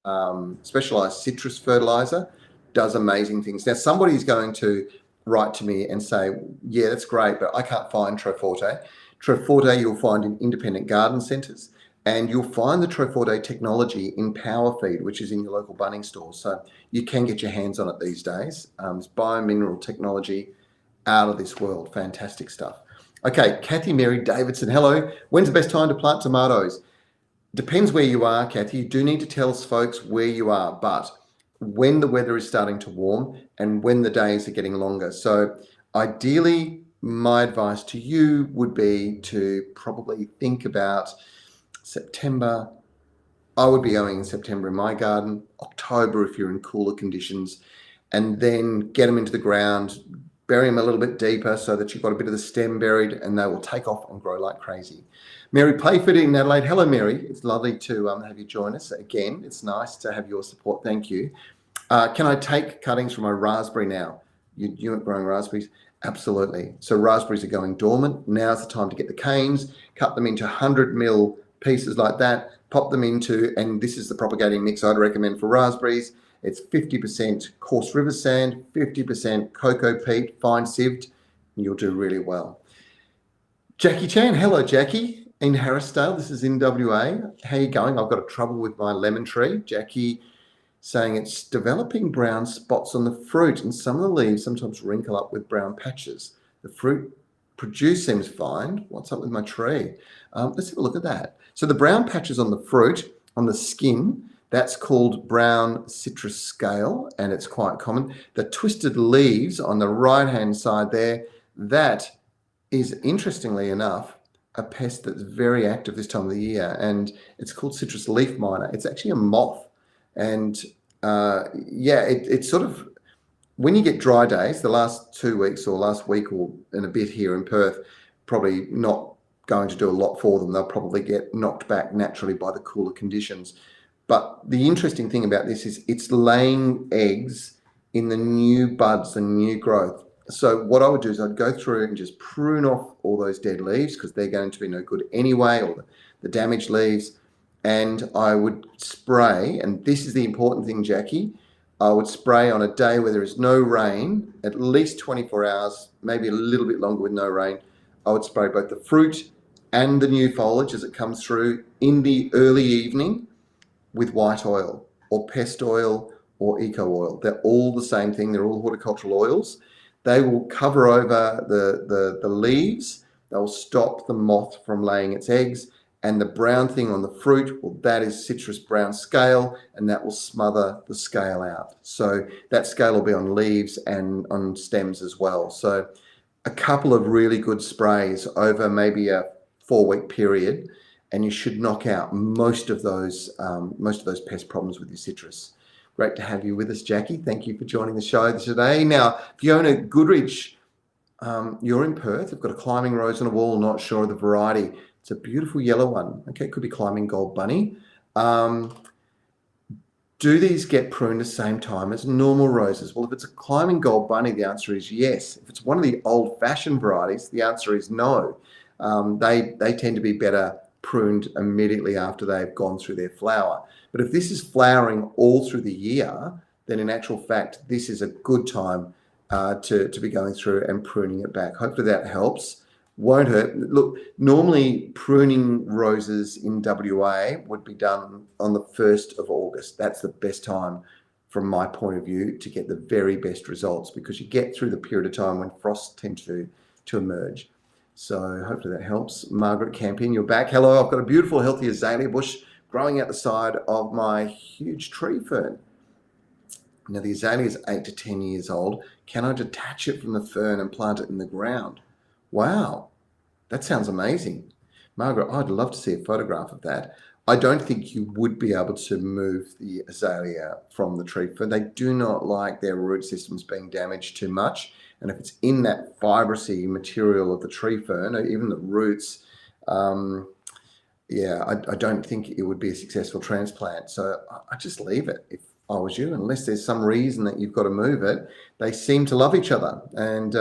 a specialized citrus fertilizer, does amazing things. Now, somebody's going to write to me and say, yeah, that's great, but I can't find Troforte. Troforte you'll find in independent garden centres. And you'll find the Trevor technology in Power Feed, which is in your local Bunnings store. So you can get your hands on it these days. It's biomineral technology out of this world. Fantastic stuff. Okay, Kathy Mary Davidson, hello. When's the best time to plant tomatoes? Depends where you are, Kathy. You do need to tell us, folks, where you are, but when the weather is starting to warm and when the days are getting longer. So ideally, my advice to you would be to probably think about September. I would be going in September in my garden, October if you're in cooler conditions, and then get them into the ground, bury them a little bit deeper so that you've got a bit of the stem buried, and they will take off and grow like crazy. Mary Playford in Adelaide. Hello, Mary. It's lovely to have you join us again. It's nice to have your support. Thank you. Can I take cuttings from a raspberry now? You're not growing raspberries? Absolutely. So raspberries are going dormant. Now's the time to get the canes, cut them into 100 mil pieces like that, pop them into, and this is the propagating mix I'd recommend for raspberries. It's 50% coarse river sand, 50% cocoa peat, fine sieved, and you'll do really well. Jackie Chan, hello Jackie, in Harrisdale, this is in WA. How you going? I've got a trouble with my lemon tree. Jackie saying it's developing brown spots on the fruit and some of the leaves sometimes wrinkle up with brown patches. The fruit produce seems fine. What's up with my tree? Let's have a look at that. So the brown patches on the fruit, on the skin, that's called brown citrus scale, and it's quite common. The twisted leaves on the right-hand side there, that is, interestingly enough, a pest that's very active this time of the year, and it's called citrus leaf miner. It's actually a moth, and it's sort of, when you get dry days, the last 2 weeks or last week or and a bit here in Perth, probably not going to do a lot for them. They'll probably get knocked back naturally by the cooler conditions. But the interesting thing about this is it's laying eggs in the new buds, the new growth. So what I would do is I'd go through and just prune off all those dead leaves because they're going to be no good anyway, or the damaged leaves. And I would spray, and this is the important thing, Jackie, I would spray on a day where there is no rain, at least 24 hours, maybe a little bit longer with no rain. I would spray both the fruit and the new foliage as it comes through in the early evening with white oil or pest oil or eco oil. They're all the same thing. They're all horticultural oils. They will cover over the leaves. They'll stop the moth from laying its eggs. And the brown thing on the fruit, well, that is citrus brown scale, and that will smother the scale out. So that scale will be on leaves and on stems as well. So a couple of really good sprays over maybe a 4-week period, and you should knock out most of those pest problems with your citrus. Great to have you with us, Jackie. Thank you for joining the show today. Now, Fiona Goodrich, you're in Perth. You've got a climbing rose on a wall, not sure of the variety. It's a beautiful yellow one. Okay, it could be climbing gold bunny. Do these get pruned the same time as normal roses? Well, if it's a climbing gold bunny, the answer is yes. If it's one of the old-fashioned varieties, the answer is no. They tend to be better pruned immediately after they've gone through their flower. But if this is flowering all through the year, then in actual fact, this is a good time to be going through and pruning it back. Hopefully that helps. Won't hurt. Look, normally pruning roses in WA would be done on the 1st of August. That's the best time from my point of view to get the very best results, because you get through the period of time when frosts tend to emerge. So hopefully that helps. Margaret Campion, you're back. Hello, I've got a beautiful healthy azalea bush growing out the side of my huge tree fern. Now the azalea is 8 to 10 years old. Can I detach it from the fern and plant it in the ground? Wow, that sounds amazing. Margaret, I'd love to see a photograph of that. I don't think you would be able to move the azalea from the tree fern. They do not like their root systems being damaged too much. And if it's in that fibrous-y material of the tree fern, or even the roots, I don't think it would be a successful transplant. So I just leave it if I was you, unless there's some reason that you've got to move it. They seem to love each other, and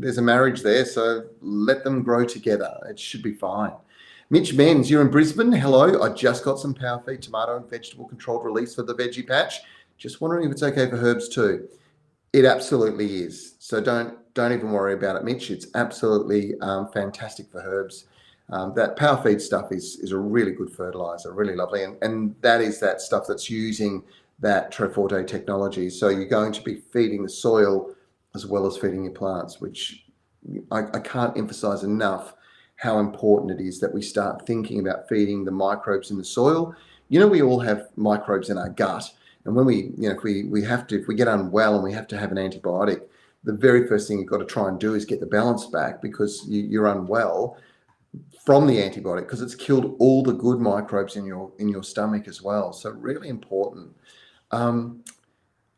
there's a marriage there, so let them grow together. It should be fine. Mitch Menz, you're in Brisbane. Hello, I just got some Power Feed tomato and vegetable controlled release for the veggie patch. Just wondering if it's okay for herbs too. It absolutely is. So don't even worry about it, Mitch. It's absolutely fantastic for herbs. That power feed stuff is a really good fertilizer, really lovely. And that is that stuff that's using that Treforte technology. So you're going to be feeding the soil as well as feeding your plants, which I can't emphasize enough how important it is that we start thinking about feeding the microbes in the soil. We all have microbes in our gut. And when if we get unwell and we have to have an antibiotic, the very first thing you've got to try and do is get the balance back, because you're unwell from the antibiotic, because it's killed all the good microbes in your stomach as well. So really important.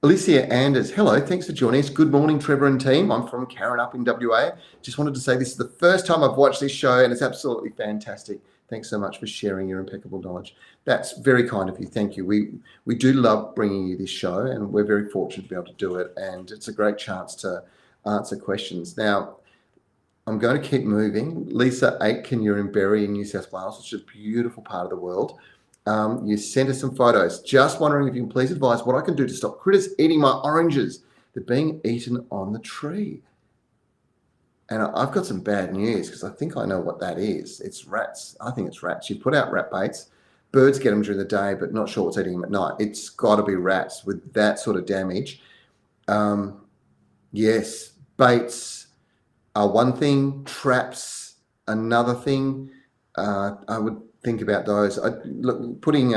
Alicia Anders, hello, thanks for joining us. Good morning, Trevor and team. I'm from Karen up in WA. Just wanted to say this is the first time I've watched this show, and it's absolutely fantastic. Thanks so much for sharing your impeccable knowledge. That's very kind of you. Thank you. We do love bringing you this show, and we're very fortunate to be able to do it. And it's a great chance to answer questions. Now, I'm going to keep moving. Lisa Aitken, you're in Berry in New South Wales, which is a beautiful part of the world. You sent us some photos. Just wondering if you can please advise what I can do to stop critters eating my oranges. They're being eaten on the tree. And I've got some bad news, because I think I know what that is. It's rats. I think it's rats. You put out rat baits. Birds get them during the day, but not sure what's eating them at night. It's got to be rats with that sort of damage. Yes, baits are one thing. Traps, another thing. I would think about those. Putting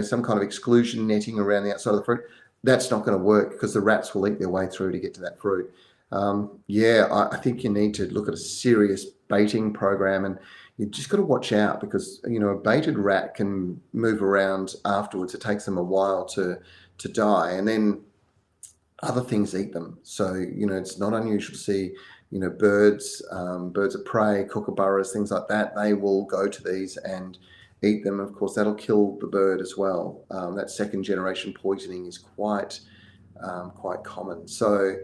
some kind of exclusion netting around the outside of the fruit, that's not going to work, because the rats will eat their way through to get to that fruit. I think you need to look at a serious baiting program, and you just got to watch out, because a baited rat can move around afterwards. It takes them a while to die, and then other things eat them. So it's not unusual to see birds of prey, kookaburras, things like that. They will go to these and eat them. Of course, that'll kill the bird as well. That second generation poisoning is quite common. So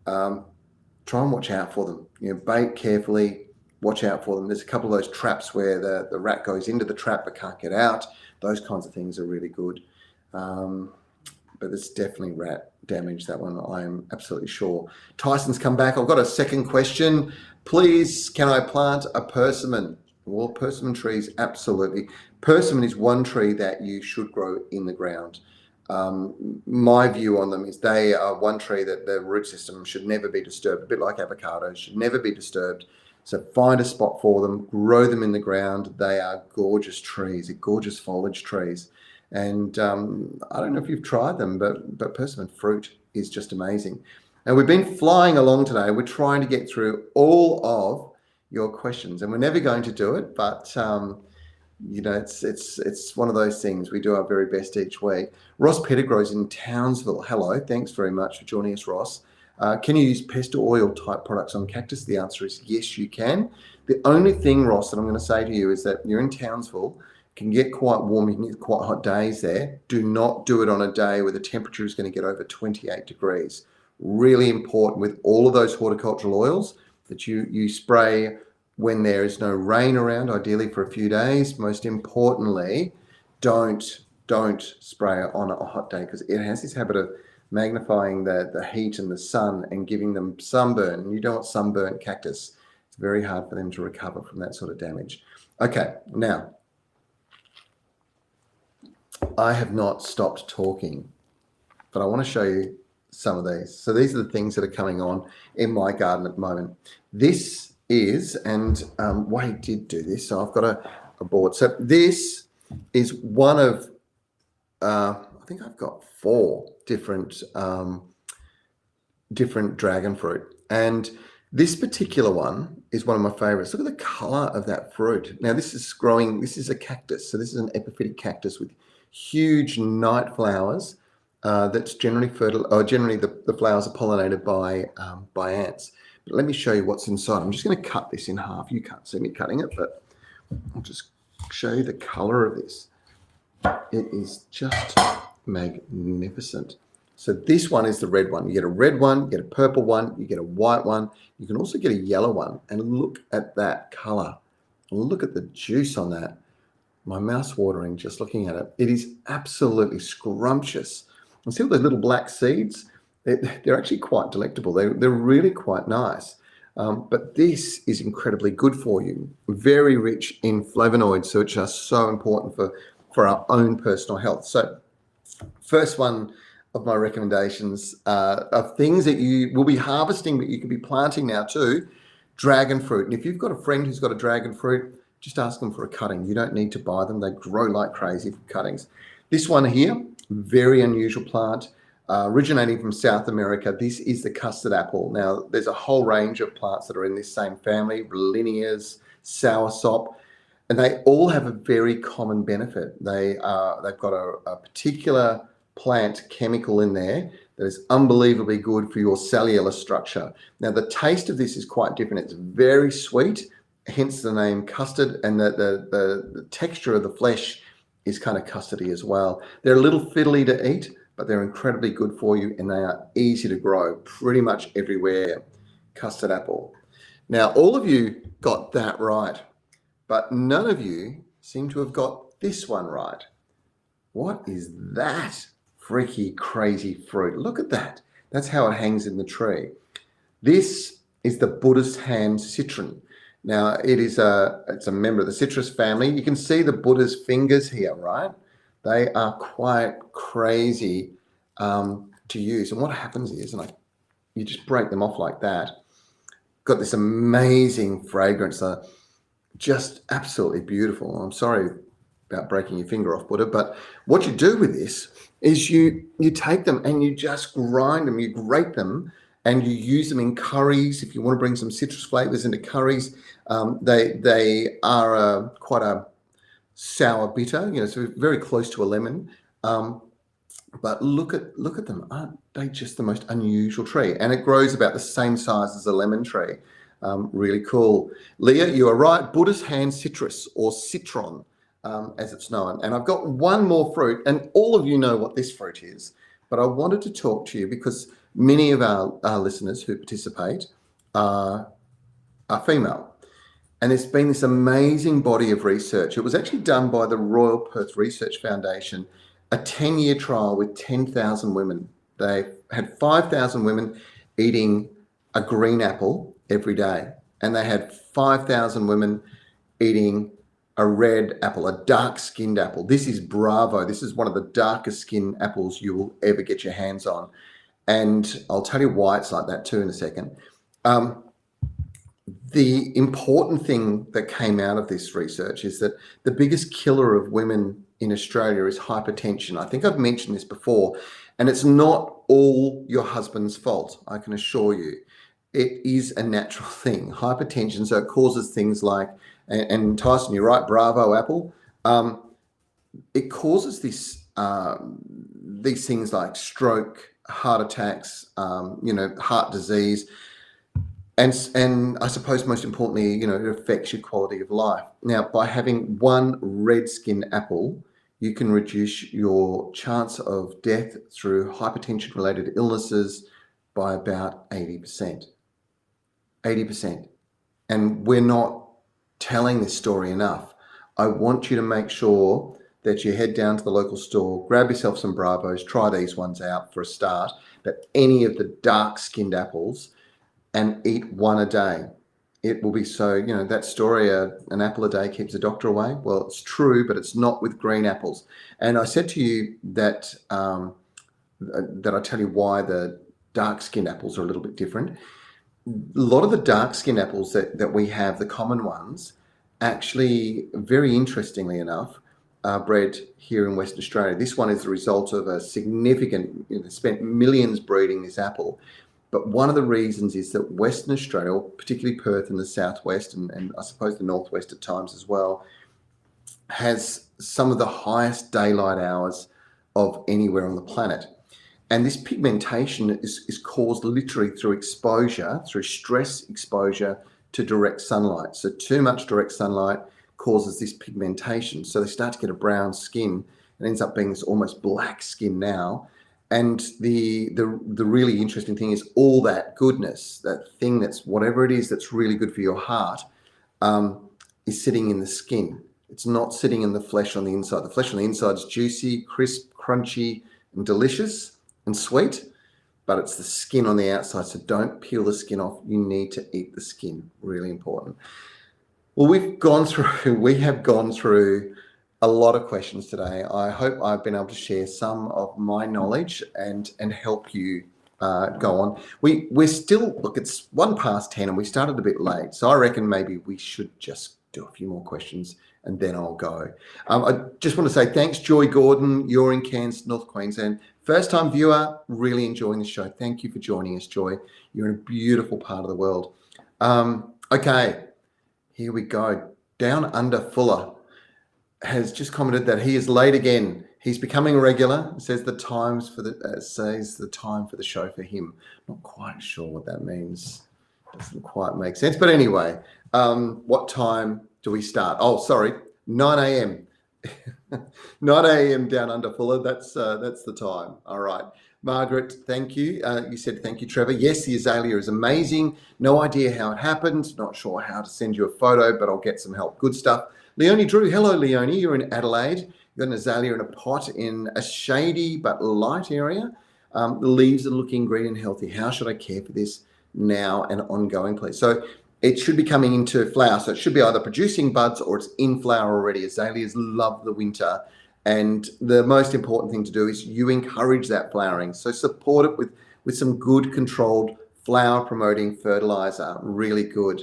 try and watch out for them. Bait carefully, watch out for them. There's a couple of those traps where the rat goes into the trap but can't get out. Those kinds of things are really good. But it's definitely rat damage, that one, I am absolutely sure. Tyson's come back. I've got a second question. Please, can I plant a persimmon? Well, persimmon trees, absolutely. Persimmon is one tree that you should grow in the ground. My view on them is they are one tree that the root system should never be disturbed, a bit like avocados, should never be disturbed. So find a spot for them, grow them in the ground. They are gorgeous trees, gorgeous foliage trees. And I don't know if you've tried them, but persimmon fruit is just amazing. And we've been flying along today. We're trying to get through all of your questions, and we're never going to do it, but it's one of those things. We do our very best each week. Ross Pettigrew's in Townsville. Hello, thanks very much for joining us, Ross. Can you use pest oil type products on cactus? The answer is yes, you can. The only thing, Ross, that I'm going to say to you is that you're in Townsville, can get quite warm, you can get quite hot days there. Do not do it on a day where the temperature is going to get over 28 degrees. Really important with all of those horticultural oils that you spray when there is no rain around, ideally for a few days. Most importantly, don't spray it on a hot day, because it has this habit of magnifying the heat and the sun and giving them sunburn. And you don't want sunburnt cactus. It's very hard for them to recover from that sort of damage. Okay, now, I have not stopped talking, but I want to show you some of these. So these are the things that are coming on in my garden at the moment. This is, and Wade did do this, so I've got a board. So this is one of, I think I've got 4 different dragon fruit. And this particular one is one of my favorites. Look at the color of that fruit. Now this is growing, this is a cactus. So this is an epiphytic cactus with huge night flowers that's generally fertile, or generally the flowers are pollinated by ants. But let me show you what's inside. I'm just going to cut this in half. You can't see me cutting it, but I'll just show you the color of this. It is just magnificent. So this one is the red one. You get a red one, you get a purple one, you get a white one. You can also get a yellow one. And look at that color. Look at the juice on that. My mouth's watering just looking at it. It is absolutely scrumptious. And see all those little black seeds? They're actually quite delectable. They're really quite nice. But this is incredibly good for you. Very rich in flavonoids, which are so important for our own personal health. So first one of my recommendations are things that you will be harvesting, but you could be planting now too. Dragon fruit. And if you've got a friend who's got a dragon fruit, just ask them for a cutting. You don't need to buy them. They grow like crazy for cuttings. This one here, very unusual plant, originating from South America. This is the custard apple. Now, there's a whole range of plants that are in this same family, Rolinias, soursop, and they all have a very common benefit. They've got a particular plant chemical in there that is unbelievably good for your cellular structure. Now, the taste of this is quite different. It's very sweet, hence the name custard, and the texture of the flesh is kind of custardy as well. They're a little fiddly to eat, but they're incredibly good for you, and they are easy to grow pretty much everywhere. Custard apple. Now, all of you got that right, but none of you seem to have got this one right. What is that freaky, crazy fruit? Look at that. That's how it hangs in the tree. This is the Buddha's hand citron. Now, it's a member of the citrus family. You can see the Buddha's fingers here, right? They are quite crazy to use. And what happens is, you just break them off like that. Got this amazing fragrance, just absolutely beautiful. I'm sorry about breaking your finger off, Buddha, but what you do with this is you take them and you just grind them, you grate them, and you use them in curries. If you want to bring some citrus flavors into curries, they are quite a sour bitter, so very close to a lemon. But look at them. Aren't they just the most unusual tree? And it grows about the same size as a lemon tree. Really cool. Leah, you are right. Buddha's hand citrus, or citron, as it's known. And I've got one more fruit, and all of you know what this fruit is. But I wanted to talk to you because many of our listeners who participate are female. And there's been this amazing body of research. It was actually done by the Royal Perth Research Foundation, a 10-year trial with 10,000 women. They had 5,000 women eating a green apple every day. And they had 5,000 women eating a red apple, a dark-skinned apple. This is Bravo. This is one of the darkest skinned apples you will ever get your hands on. And I'll tell you why it's like that too in a second. The important thing that came out of this research is that the biggest killer of women in Australia is hypertension. I think I've mentioned this before, and it's not all your husband's fault, I can assure you. It is a natural thing, hypertension. So it causes things like, and Tyson, you're right, Bravo apple. It causes these things like stroke, heart attacks, heart disease. And I suppose most importantly, it affects your quality of life. Now, by having one red skin apple, you can reduce your chance of death through hypertension-related illnesses by about 80%. 80%. And we're not telling this story enough. I want you to make sure that you head down to the local store, grab yourself some Bravos, try these ones out for a start, but any of the dark-skinned apples, and eat one a day. It will be so, that story, an apple a day keeps the doctor away. Well, it's true, but it's not with green apples. And I said to you that I tell you why the dark-skinned apples are a little bit different. A lot of the dark-skinned apples that we have, the common ones, actually, very interestingly enough, are bred here in Western Australia. This one is the result of a significant, spent millions breeding this apple. But one of the reasons is that Western Australia, particularly Perth in the southwest, and I suppose the northwest at times as well, has some of the highest daylight hours of anywhere on the planet. And this pigmentation is caused literally through exposure, through stress exposure to direct sunlight. So too much direct sunlight causes this pigmentation. So they start to get a brown skin and ends up being this almost black skin now. And the really interesting thing is all that goodness, that thing that's whatever it is that's really good for your heart, is sitting in the skin. It's not sitting in the flesh on the inside. The flesh on the inside is juicy, crisp, crunchy, and delicious and sweet. but it's the skin on the outside. So don't peel the skin off. You need to eat the skin. Really important. Well, we have gone through a lot of questions today. I hope I've been able to share some of my knowledge and help you go on. We're still, look, it's 10:01 and we started a bit late. So I reckon maybe we should just do a few more questions and then I'll go. I just want to say thanks, Joy Gordon. You're in Cairns, North Queensland. First time viewer, really enjoying the show. Thank you for joining us, Joy. You're in a beautiful part of the world. Okay, here we go. Down Under Fuller has just commented that he is late again. He's becoming a regular. Says the time for the show for him. Not quite sure what that means. Doesn't quite make sense. But anyway, what time do we start? Oh, sorry, 9 a.m. 9 a.m. Down Under Fuller. That's the time. All right. Margaret, thank you. You said thank you, Trevor. Yes, the azalea is amazing. No idea how it happened. Not sure how to send you a photo, but I'll get some help. Good stuff. Leonie Drew. Hello, Leonie. You're in Adelaide. You've got an azalea in a pot in a shady but light area. The leaves are looking green and healthy. How should I care for this now and ongoing, please? So it should be coming into flower. So it should be either producing buds or it's in flower already. Azaleas love the winter. And the most important thing to do is you encourage that flowering. So support it with some good controlled flower promoting fertilizer. Really good.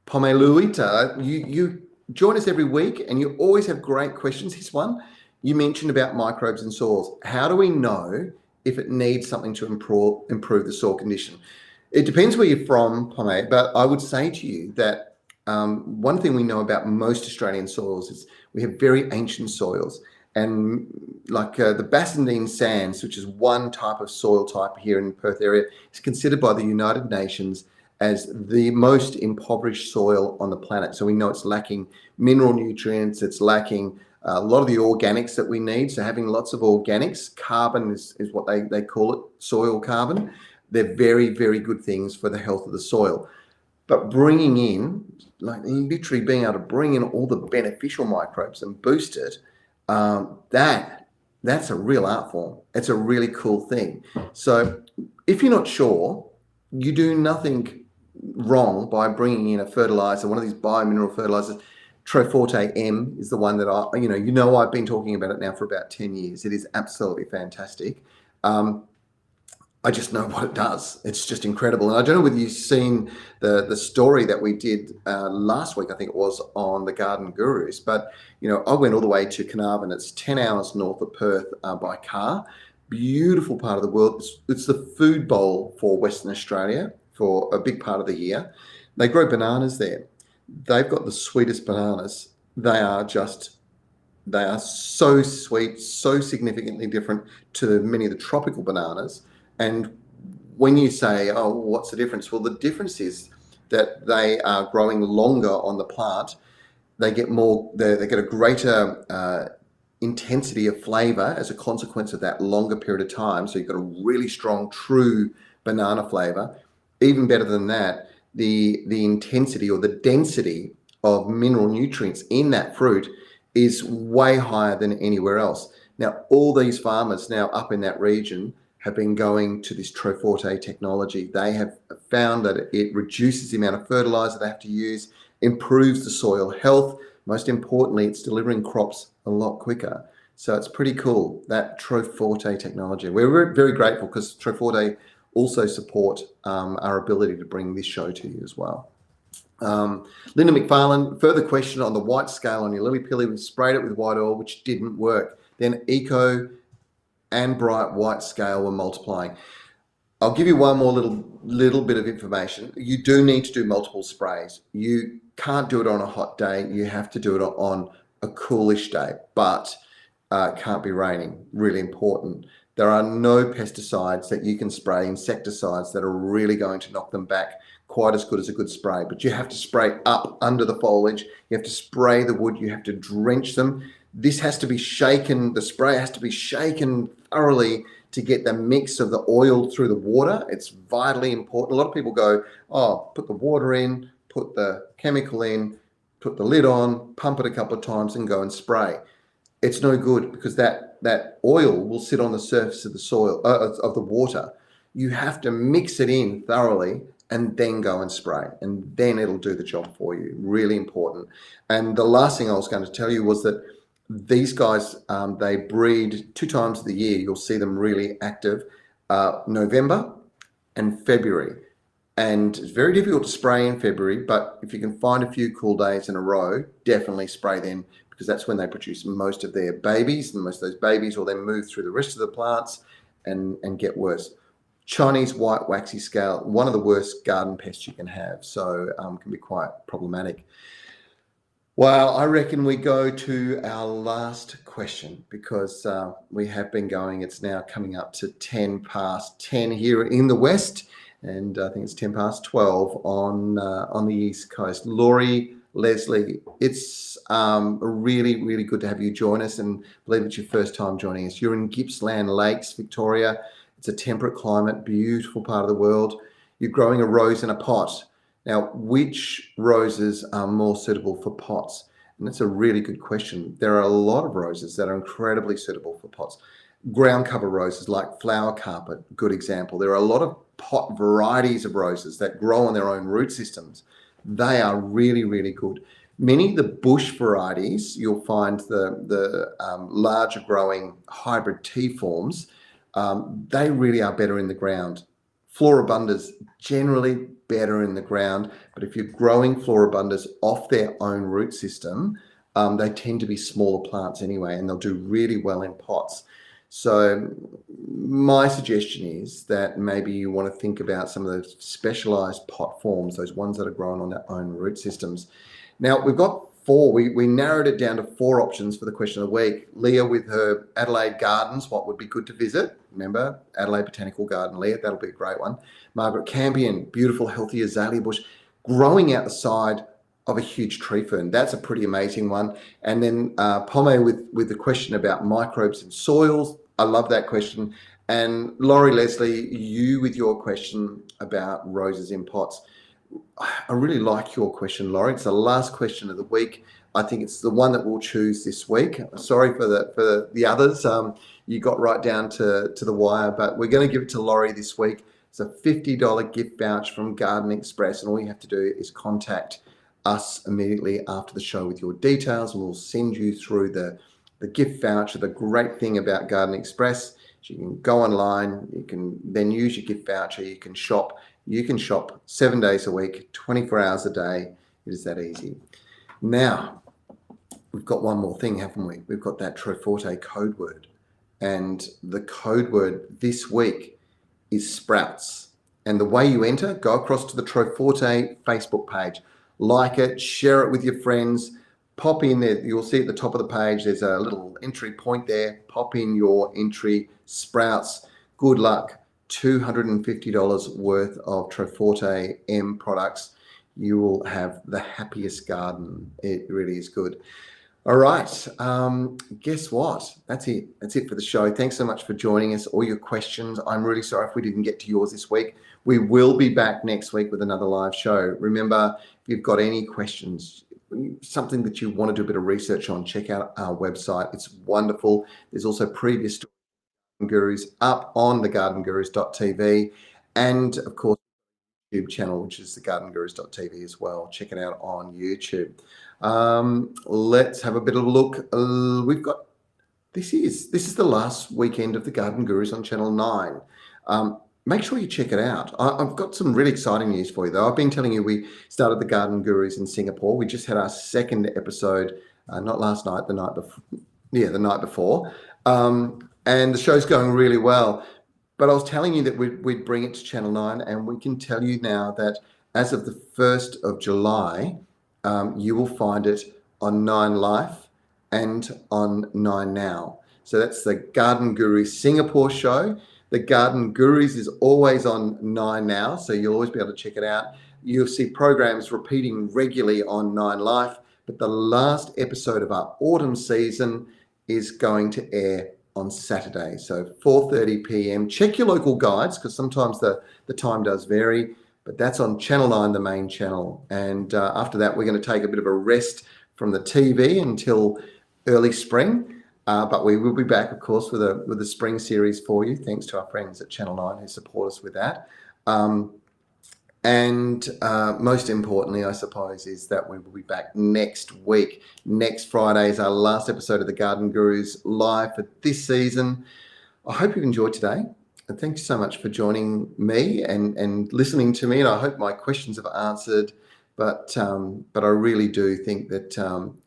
Pomeluita, you join us every week and you always have great questions. This one, you mentioned about microbes in soils. How do we know if it needs something to improve the soil condition? It depends where you're from, Pome, but I would say to you that one thing we know about most Australian soils is we have very ancient soils. And like the Bassendean sands, which is one type of soil type here in the Perth area, is considered by the United Nations as the most impoverished soil on the planet. So we know it's lacking mineral nutrients, it's lacking a lot of the organics that we need. So having lots of organics, carbon is what they call it, soil carbon. They're very, very good things for the health of the soil. But bringing in, like literally being able to bring in all the beneficial microbes and boost it, that's a real art form. It's a really cool thing. So if you're not sure, you do nothing wrong by bringing in a fertilizer, one of these biomineral fertilizers. Troforte M is the one that I've been talking about it now for about 10 years. It is absolutely fantastic. I just know what it does. It's just incredible. And I don't know whether you've seen the story that we did last week, I think it was, on the Garden Gurus, but I went all the way to Carnarvon. It's 10 hours north of Perth by car. Beautiful part of the world. It's the food bowl for Western Australia for a big part of the year. They grow bananas there. They've got the sweetest bananas. They are so sweet, so significantly different to many of the tropical bananas. And when you say, oh, what's the difference? Well, the difference is that they are growing longer on the plant. They get a greater intensity of flavor as a consequence of that longer period of time. So you've got a really strong, true banana flavor. Even better than that, the intensity or the density of mineral nutrients in that fruit is way higher than anywhere else. Now, all these farmers now up in that region have been going to this Troforte technology. They have found that it reduces the amount of fertilizer they have to use, improves the soil health. Most importantly, it's delivering crops a lot quicker. So it's pretty cool, that Troforte technology. We're very grateful because Troforte also support our ability to bring this show to you as well. Linda McFarlane, further question on the white scale on your lily pilly. We sprayed it with white oil, which didn't work. Then Eco and bright white scale were multiplying. I'll give you one more little bit of information. You do need to do multiple sprays. You can't do it on a hot day. You have to do it on a coolish day, but it can't be raining. Really important. There are no pesticides that you can spray, insecticides that are really going to knock them back quite as good as a good spray. But you have to spray up under the foliage. You have to spray the wood. You have to drench them. This has to be shaken. The spray has to be shaken thoroughly to get the mix of the oil through the water. It's vitally important. A lot of people go, oh, put the water in, put the chemical in, put the lid on, pump it a couple of times and go and spray. it's no good because that oil will sit on the surface of the soil, of the water. You have to mix it in thoroughly and then go and spray, and then it'll do the job for you. Really important. And the last thing I was going to tell you was that these guys, they breed 2 times of the year. You'll see them really active, November and February. And it's very difficult to spray in February, but if you can find a few cool days in a row, definitely spray them, because that's when they produce most of their babies, and most of those babies will then move through the rest of the plants and get worse. Chinese white waxy scale, one of the worst garden pests you can have, so can be quite problematic. Well, I reckon we go to our last question, because we have been going. It's now coming up to 10 past 10 here in the West, and I think it's 10 past 12 on the East Coast. Laurie, Leslie, it's really, really good to have you join us, and I believe it's your first time joining us. You're in Gippsland Lakes, Victoria. It's a temperate climate, beautiful part of the world. You're growing a rose in a pot. Now, which roses are more suitable for pots? And that's a really good question. There are a lot of roses that are incredibly suitable for pots. Ground cover roses like flower carpet, good example. There are a lot of pot varieties of roses that grow on their own root systems. They are really, really good. Many of the bush varieties, you'll find the larger growing hybrid tea forms, they really are better in the ground. Floribundas generally better in the ground, but if you're growing floribundas off their own root system, they tend to be smaller plants anyway, and they'll do really well in pots. So my suggestion is that maybe you want to think about some of those specialized pot forms, those ones that are grown on their own root systems. Now, we've got 4. We narrowed it down to 4 options for the question of the week. Leah with her Adelaide Gardens, what would be good to visit? Remember, Adelaide Botanical Garden, Leah, that'll be a great one. Margaret Campion, beautiful, healthy azalea bush, growing out the side of a huge tree fern. That's a pretty amazing one. And then Pomme with the question about microbes in soils. I love that question. And Laurie, Leslie, you with your question about roses in pots. I really like your question, Laurie. It's the last question of the week. I think it's the one that we'll choose this week. Sorry for the others. You got right down to the wire, but we're going to give it to Laurie this week. It's a $50 gift voucher from Garden Express, and all you have to do is contact us immediately after the show with your details, and we'll send you through the gift voucher. The great thing about Garden Express is you can go online, you can then use your gift voucher, you can shop 7 days a week, 24 hours a day. It is that easy. Now, we've got one more thing, haven't we? We've got that Trevor code word. And the code word this week is sprouts. And the way you enter, go across to the Trevor Facebook page, like it, share it with your friends, pop in there. You'll see at the top of the page, there's a little entry point there. Pop in your entry, sprouts. Good luck. $250 worth of Trevor M products. You will have the happiest garden. It really is good. All right. Guess what? That's it. That's it for the show. Thanks so much for joining us. All your questions. I'm really sorry if we didn't get to yours this week. We will be back next week with another live show. Remember, if you've got any questions, something that you want to do a bit of research on, check out our website. It's wonderful. There's also previous Gurus up on the gardengurus.tv, and of course YouTube channel, which is the gardengurus.tv as well. Check it out on YouTube. Let's have a bit of a look. We've got this is the last weekend of the Garden Gurus on Channel 9. Make sure you check it out. I've got some really exciting news for you, though. I've been telling you we started the Garden Gurus in Singapore. We just had our 2nd episode, not last night, the night before. Yeah, the night before. And the show's going really well. But I was telling you that we'd bring it to Channel 9, and we can tell you now that as of the 1st of July, you will find it on 9 Life and on 9 Now. So that's the Garden Gurus Singapore show. The Garden Gurus is always on 9 Now, so you'll always be able to check it out. You'll see programs repeating regularly on 9 Life, but the last episode of our autumn season is going to air on Saturday, so 4:30 p.m. Check your local guides, because sometimes the time does vary, but that's on Channel 9, the main channel. And after that, we're going to take a bit of a rest from the TV until early spring. But we will be back, of course, with a spring series for you, thanks to our friends at Channel 9 who support us with that. And most importantly, I suppose, is that we will be back next week. Next Friday is our last episode of the Garden Gurus live for this season. I hope you've enjoyed today. And thank you so much for joining me and listening to me. And I hope my questions have answered. But I really do think that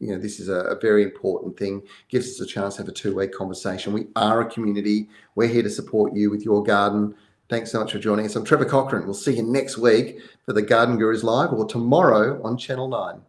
this is a very important thing. Gives us a chance to have a two-way conversation. We are a community. We're here to support you with your garden. Thanks so much for joining us. I'm Trevor Cochrane. We'll see you next week for the Garden Gurus Live, or tomorrow on Channel 9.